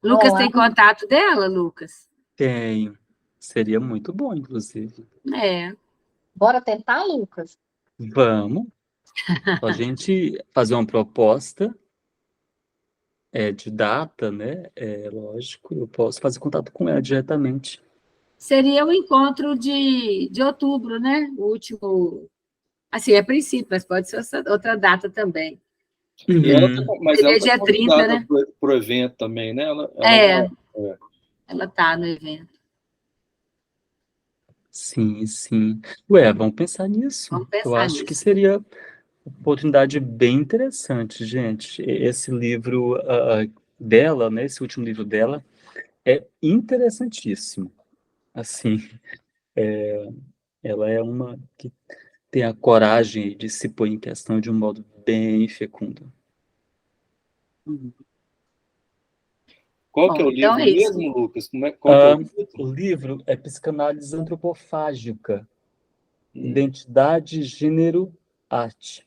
Lucas, tem contato dela, Lucas? Tenho. Seria muito bom, inclusive. Bora tentar, Lucas? Vamos. A gente fazer uma proposta de data, né? Lógico, eu posso fazer contato com ela diretamente. Seria o encontro de outubro, né? O último... Assim, a princípio, mas pode ser outra data também. Mas ela dia 30, né? Para o evento também, né? Ela está no evento. Sim, sim. Vamos pensar nisso. Eu acho que seria uma oportunidade bem interessante, gente. Esse livro dela, né? Esse último livro dela é interessantíssimo. Assim, ela é uma que tem a coragem de se pôr em questão de um modo bem fecundo. Qual que é o livro mesmo, Lucas? Qual que é o livro? O livro é Psicanálise Antropofágica, Identidade, Gênero, Arte.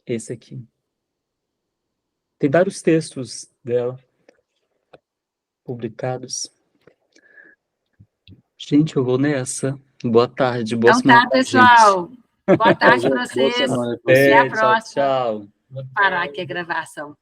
Esse aqui. Tem vários textos dela publicados. Gente, eu vou nessa. Boa tarde, boa semana. Então tá, pessoal. Boa tarde para vocês. Até a próxima. Tchau. Vou parar aqui a gravação.